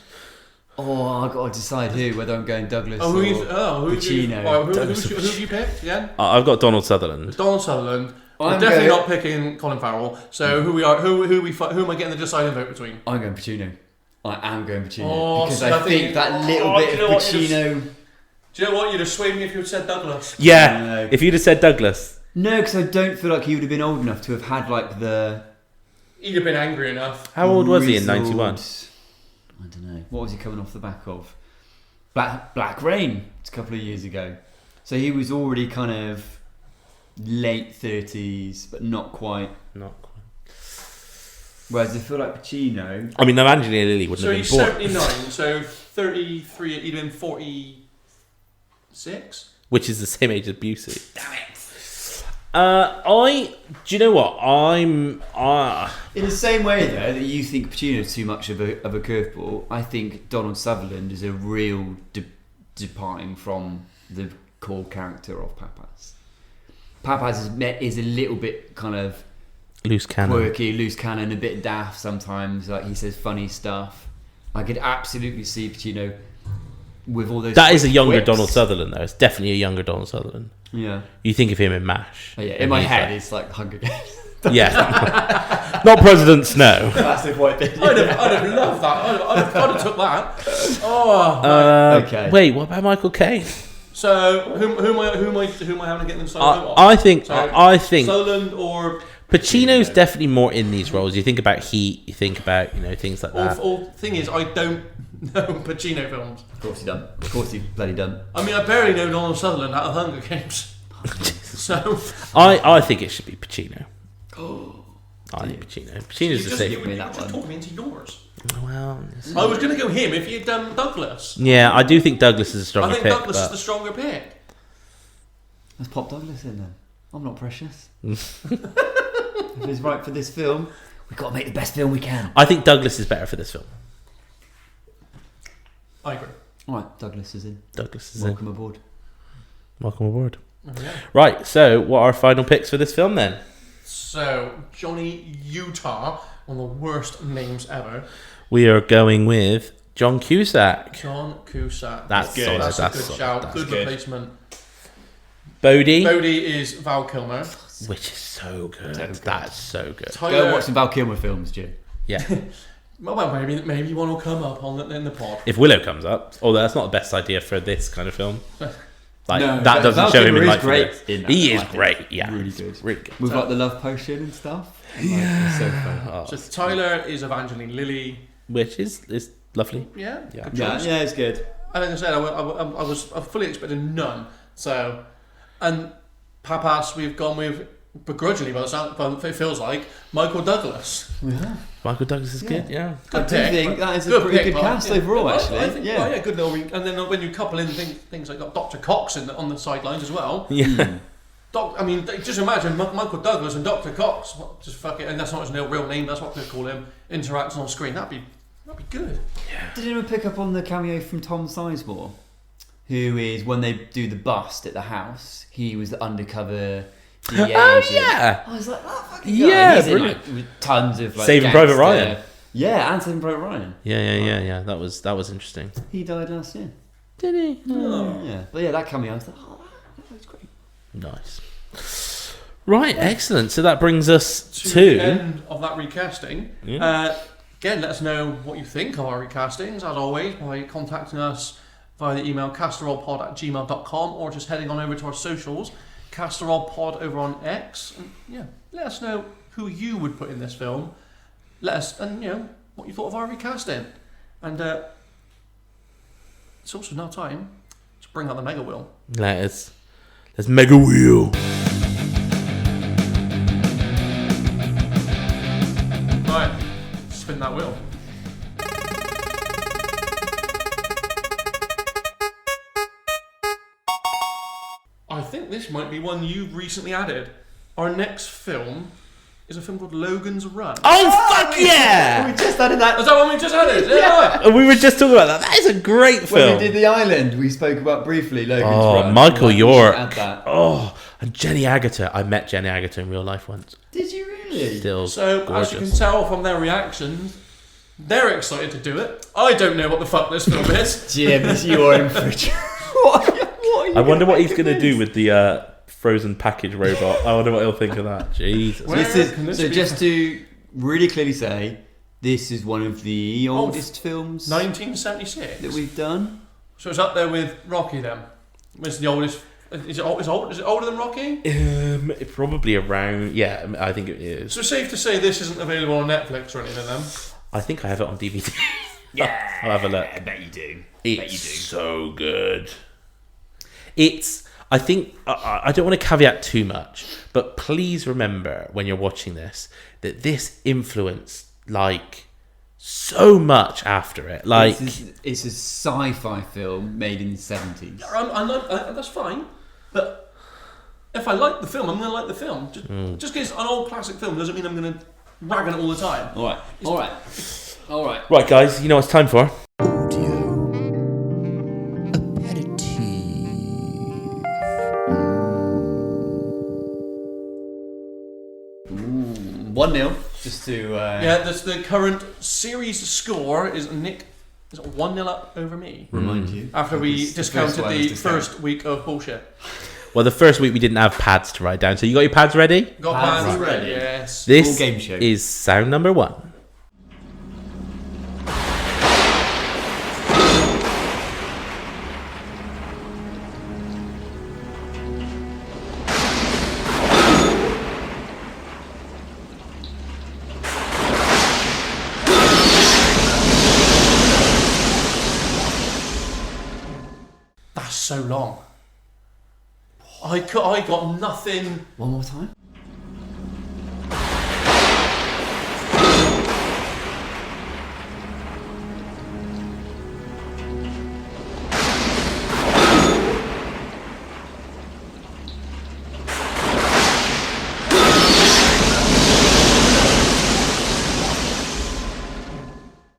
Oh, I've got to decide whether I'm going Douglas Oh, or who Pacino. who have you picked again? I've got Donald Sutherland. Donald Sutherland. We're I'm definitely going- not picking Colin Farrell. So who am I getting the deciding vote between? I'm going Pacino. I am going Pacino. Oh, because see, I I think- think that little Oh, bit do you of know what, you Pacino... Do you know what? You'd have swayed me if you had said Douglas. Yeah. No. If you'd have said Douglas. No, because I don't feel like he would have been old enough to have had like the... He'd have been angry enough. How old was he in grizzled- 91? I don't know. What was he coming off the back of? Black Rain. It's a couple of years ago. So he was already kind of late 30s, but not quite. Not quite. Whereas I feel like Pacino... I mean, Evangeline Lilly wouldn't So have he's been born. 79. So 33. He'd been 46. Which is the same age as Busey. Damn it! Do you know what? In the same way, though, that you think Pacino's too much of a curveball, I think Donald Sutherland is a real departing from the core character of Papas. Papas is a little bit kind of loose cannon. quirky, loose cannon, a bit daft sometimes. Like he says funny stuff. I could absolutely see Pacino with all those. That is a younger quips. Donald Sutherland, though. It's definitely a younger Donald Sutherland. Yeah. You think of him in MASH. Oh, yeah. In and my he's head, like- it's like Hunger Games. Yeah. Not President Snow. Massive white bit. I'd have loved that. I'd have took that. Oh. Okay. Wait, what about Michael Caine? So who am I having to get them signed off? I think Sutherland or Pacino's definitely more in these roles. You think about Heat, you think about things like that. thing is, I don't know Pacino films. Of course he done. Of course he bloody done. I mean, I barely know Donald Sutherland out of Hunger Games. So I think it should be Pacino. I think Pacino. Pacino's the you same. me that just one. talked me into yours. Well, I was going to go him if you'd done Douglas. yeah, I do think Douglas is a I stronger think pick. Douglas is but the stronger pick. Let's pop Douglas in then. I'm not precious. If it's right for this film, we've got to make the best film we can. I think Douglas is better for this film. I agree. Alright, Douglas is in. Douglas is Welcome aboard. Welcome aboard. Yeah. Right, so what are our final picks for this film then? So Johnny Utah, one of the worst names ever. We are going with John Cusack. John Cusack. That's good. solid. That's a good solid. shout. That's Good good. replacement. Bodhi, Bodhi is Val Kilmer. which is so good. So good. That's so good. Tyler, Go watch some Val Kilmer films, Jim. Yeah. Well, maybe one will come up in the pod. If Willow comes up, although that's not the best idea for this kind of film. Like No, that but doesn't Val show him Kilmer in is light. great in that, He I is think. great. Yeah, Really good. Really good. With like the love potion and stuff. Yeah. It's so fun. Oh, So Tyler is Evangeline Lilly. which is lovely. Yeah. Yeah. Good Yeah, choice. yeah, it's good. I think I said I was fully expecting none. So, and Papas we've gone with begrudgingly, but it feels like Michael Douglas. Yeah. Michael Douglas is good, yeah. I do pick, think that is a pretty good cast overall, actually. I think, good little. And then when you couple in things like got Dr. Cox on the sidelines as well. Yeah. Just imagine Michael Douglas and Dr. Cox. Just fuck it, and that's not his real name. That's what they call him. Interacting on screen. That'd be good. Yeah. Did anyone pick up on the cameo from Tom Sizemore, who is when they do the bust at the house? He was the undercover. Oh yeah! I was like, that fucking guy. Yeah, he's brilliant. in, with tons of Saving Private Ryan. Yeah, and Saving Private Ryan. Yeah. That was interesting. He died last year. Did he? Oh. Yeah, but yeah, that cameo. I was like, that was great. Nice. Right, excellent. So that brings us to the end of that recasting. Yeah. Again, let us know what you think of our recastings, as always, by contacting us via the email casterrollpod@gmail.com or just heading on over to our socials, casterrollpod over on X. And, let us know who you would put in this film. Let us, and what you thought of our recasting. And it's also now time to bring out the mega wheel. Let's mega wheel. Right, spin that wheel. I think this might be one you've recently added. Our next film is a film called Logan's Run. Oh, fuck yeah! We just added that. Is that one we just added? Yeah. We were just talking about that. That is a great film. When we did The Island, we spoke about briefly Logan's Run. Oh, Michael Like, York. add that. Oh, and Jenny Agutter. I met Jenny Agutter in real life once. Did you really? Still So, gorgeous. as you can tell from their reactions, they're excited to do it. I don't know what the fuck this film is. Jim, you are in for what are you I wonder what he's going to making do with the frozen package robot. I wonder what he'll think of that. Jesus. Where can this So be? just to really clearly say, this is one of the oldest films 1976. that we've done. So it's up there with Rocky then. It's the oldest. Is it older than Rocky? Probably around. Yeah, I think it is. So safe to say this isn't available on Netflix or anything then? I think I have it on DVD. Yeah, I'll have a look. I bet you do. It's so good. I think I don't want to caveat too much, but please remember when you're watching this that this influenced so much after it. It's a sci-fi film made in the 70s. That's fine, but if I like the film, I'm going to like the film. Just because it's an old classic film doesn't mean I'm going to rag on it all the time. All right. Right, guys, you know what it's time for? Audio Aperitif. 1-0. Just to The current series score is Nick is 1-0 up over me. remind you. After we It's the discounted first one the is discounted. first week of bullshit. Well, the first week we didn't have pads to write down, so you got your pads ready? Got Pads plans ready. ready. Yes. This Full game show. is sound number 1. That's so long. I got nothing. One more time.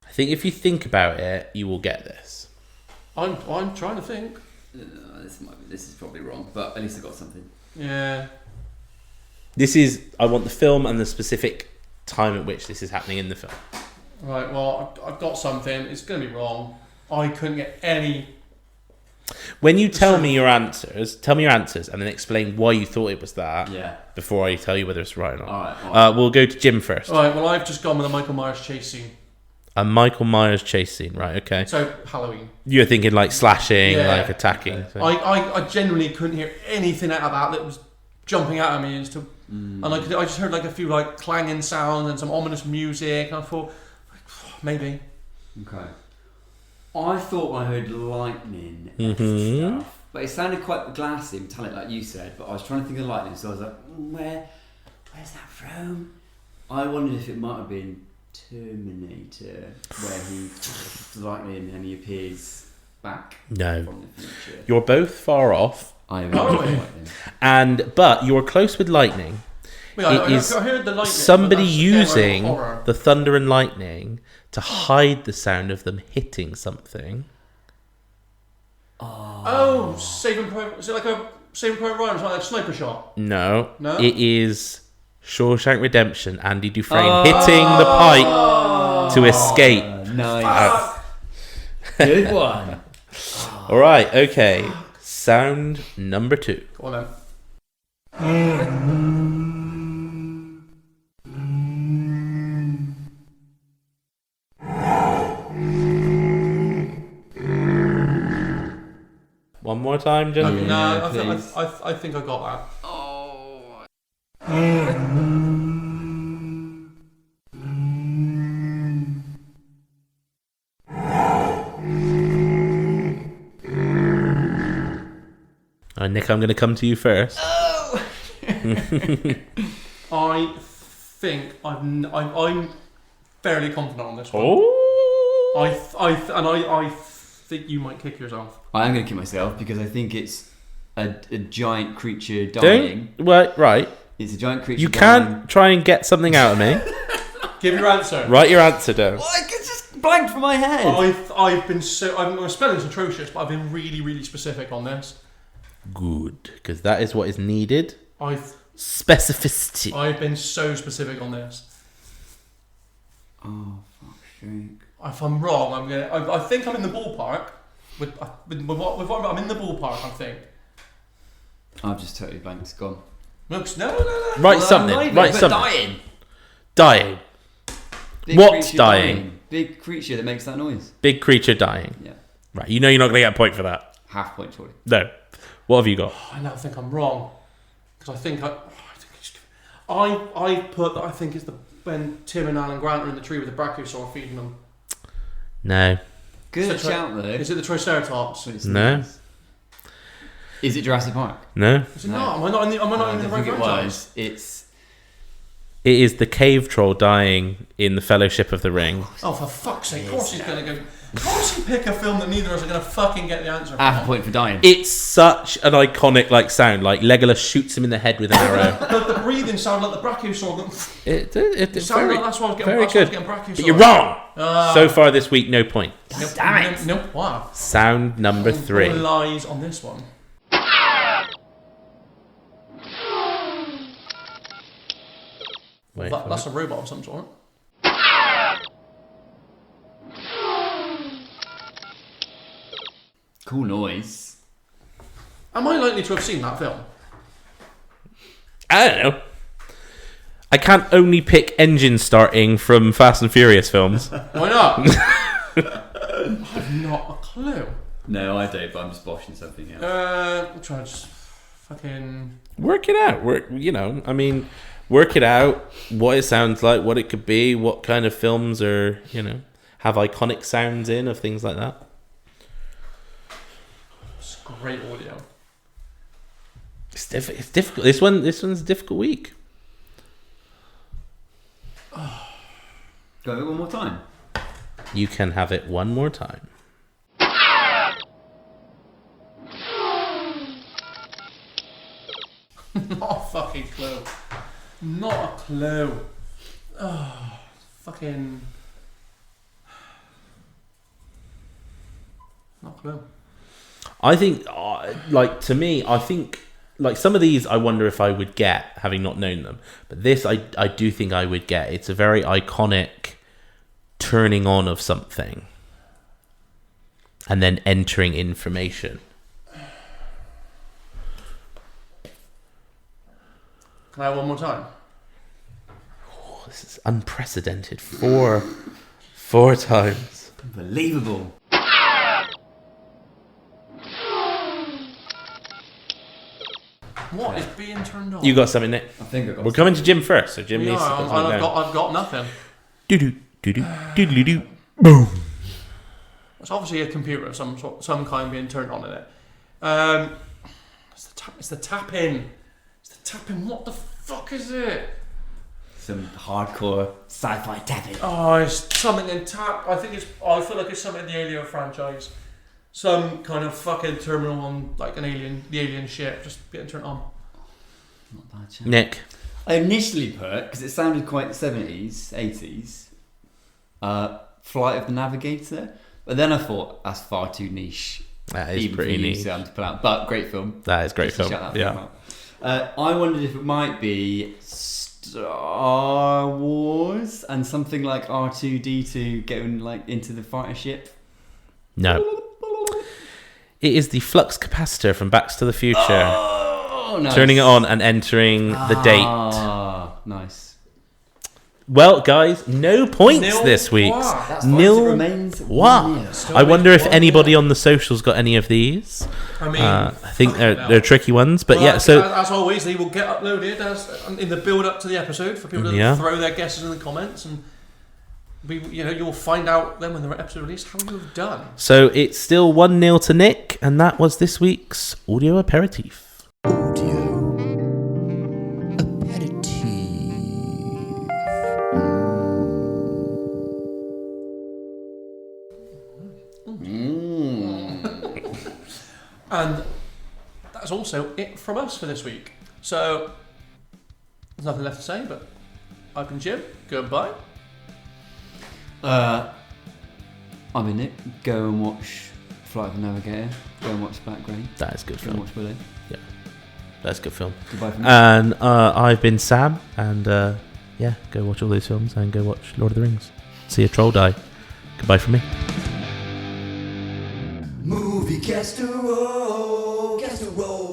I think if you think about it, you will get this. I'm trying to think. This is probably wrong, but at least I got something. Yeah. This is, I want the film and the specific time at which this is happening in the film. Right. Well, I've got something. It's going to be wrong. I couldn't get any. When you tell me your answers, and then explain why you thought it was that. Yeah. Before I tell you whether it's right or not. All right. We'll go to Jim first. All right. Well, I've just gone with a Michael Myers chase scene. A Michael Myers chase scene, right? Okay. So Halloween. You're thinking like slashing, Yeah. like attacking. Okay. So. I genuinely couldn't hear anything out of that was jumping out at me as to, and I just heard like a few like clanging sounds and some ominous music, and I thought maybe. Okay. I thought I heard lightning Mhm. stuff, but it sounded quite glassy, metallic, like you said. But I was trying to think of lightning, so I was like, where? Where's that from? I wondered if it might have been Terminator, where he's lightning and he appears back No. from the future. You're both far off, but you're close with lightning. I heard the lightning. Somebody but that's using horror. the thunder and lightning to hide the sound of them hitting something. Oh, Saving Private... Is it like a Saving Private Ryan? It's like a sniper shot? No. No? It is Shawshank Redemption. Andy Dufresne hitting the pipe to escape. Nice. Good one. All right, okay. Sound number 2. Go on then. One more time, gentlemen. No, please. I think I got that. Nick, I'm going to come to you first. I think I'm fairly confident on this one. Oh! I think you might kick yourself. I am going to kick myself because I think it's a giant creature dying. Right. It's a giant creature You dying. can't try and get something out of me. Give your answer. Write your answer down. Oh, it's just blanked from my head. My spelling's atrocious, but I've been really, really specific on this. Good, because that is what is needed. Specificity. I've been so specific on this. Oh, fuck's sake. If I'm wrong, I think I'm in the ballpark. With what I'm in the ballpark, I think. I've just totally blanked. It's gone. Looks no. Write something. Write something. Dying. Dying. Big What's creature dying? Big creature that makes that noise. Big creature dying. Yeah. Right. You know you're not going to get a point for that. Half point, surely. No. What have you got? I now think I'm wrong because I think it's when Tim and Alan Grant are in the tree with the brachiosaur feeding them. No. Good shout, though. Is it the Triceratops? No. Is it Jurassic Park? No. Is it not? Am I not in the right franchise? It is the cave troll dying in the Fellowship of the Ring. Oh, for fuck's sake! Of course he's gonna go. Of course he pick a film that neither of us are gonna fucking get the answer. half a from. point for dying. It's such an iconic sound. Like Legolas shoots him in the head with an arrow. The breathing sounded like the brachiosaur. It's Sounded very, like that's why I was getting, very good. brachiosaur. But you're wrong. So far this week, no point. Nope. Damn it. Nope. Wow. Sound number 3. All lies on this one. Wait, That's a robot of some sort. Cool noise. Am I likely to have seen that film? I don't know. I can't only pick engine starting from Fast and Furious films. Why not? I've not a clue. No, I don't, but I'm just boshing something else. I'm trying to just fucking... Work it out. Work it out. What it sounds like, what it could be, what kind of films are, have iconic sounds in of things like that. It's great audio. It's difficult. This one's a difficult week. Go have it one more time. You can have it one more time. Not a fucking clue. Not a clue. Oh, fucking... Not a clue. I think, to me, I think, some of these I wonder if I would get, having not known them. But this, I do think I would get. It's a very iconic turning on of something. And then entering information. Can I have one more time? Oh, this is unprecedented. Four times. Unbelievable. What is being turned on? You got something, Nick? I think I got We're coming to Jim first, so Jim Yeah, needs to put something down. I've got nothing. Do-do. Boom. It's obviously a computer of some kind being turned on in it. It's the tapping. It's the tapping. What the fuck is it? some hardcore sci-fi tapping. Oh, it's something in tap. I feel like it's something in the Alien franchise. Some kind of fucking terminal on like the alien ship, just getting turned on. Not bad, Chad. Nick. I initially put, because it sounded quite 70s, 80s, Flight of the Navigator, but then I thought that's far too niche. That is even pretty for you, niche. Sam, to pull out. But great film. That is great Just to film. shout that Yeah. film out. I wondered if it might be Star Wars and something like R2D2 going like into the fighter ship. No. It is the flux capacitor from Back to the Future. Oh, nice. Turning it on and entering the date. Ah, nice. Well, guys, no points Nil. this week. Wow. That's fine. It Nil. remains What? 1-0. Still I wonder if makes anybody 1-0. on the socials got any of these. I mean, I think fucking they're hell. tricky ones, but Well, yeah. So as always, they will get uploaded in the build up to the episode for people to Yeah. throw their guesses in the comments, and you'll find out then when the episode released how you have done. So it's still 1-0 to Nick, and that was this week's Audio Aperitif. Audio Aperitif. And that's also it from us for this week. So there's nothing left to say, but I've been Jim. Goodbye. I'm in it. Go and watch Flight of the Navigator. Go and watch Black Rain. That is a good Go and film. watch Willow. That's a good film. Goodbye from me. And I've been Sam, and yeah, go watch all those films and go watch Lord of the Rings. See a troll die. Goodbye from me. Movie casserole, casserole.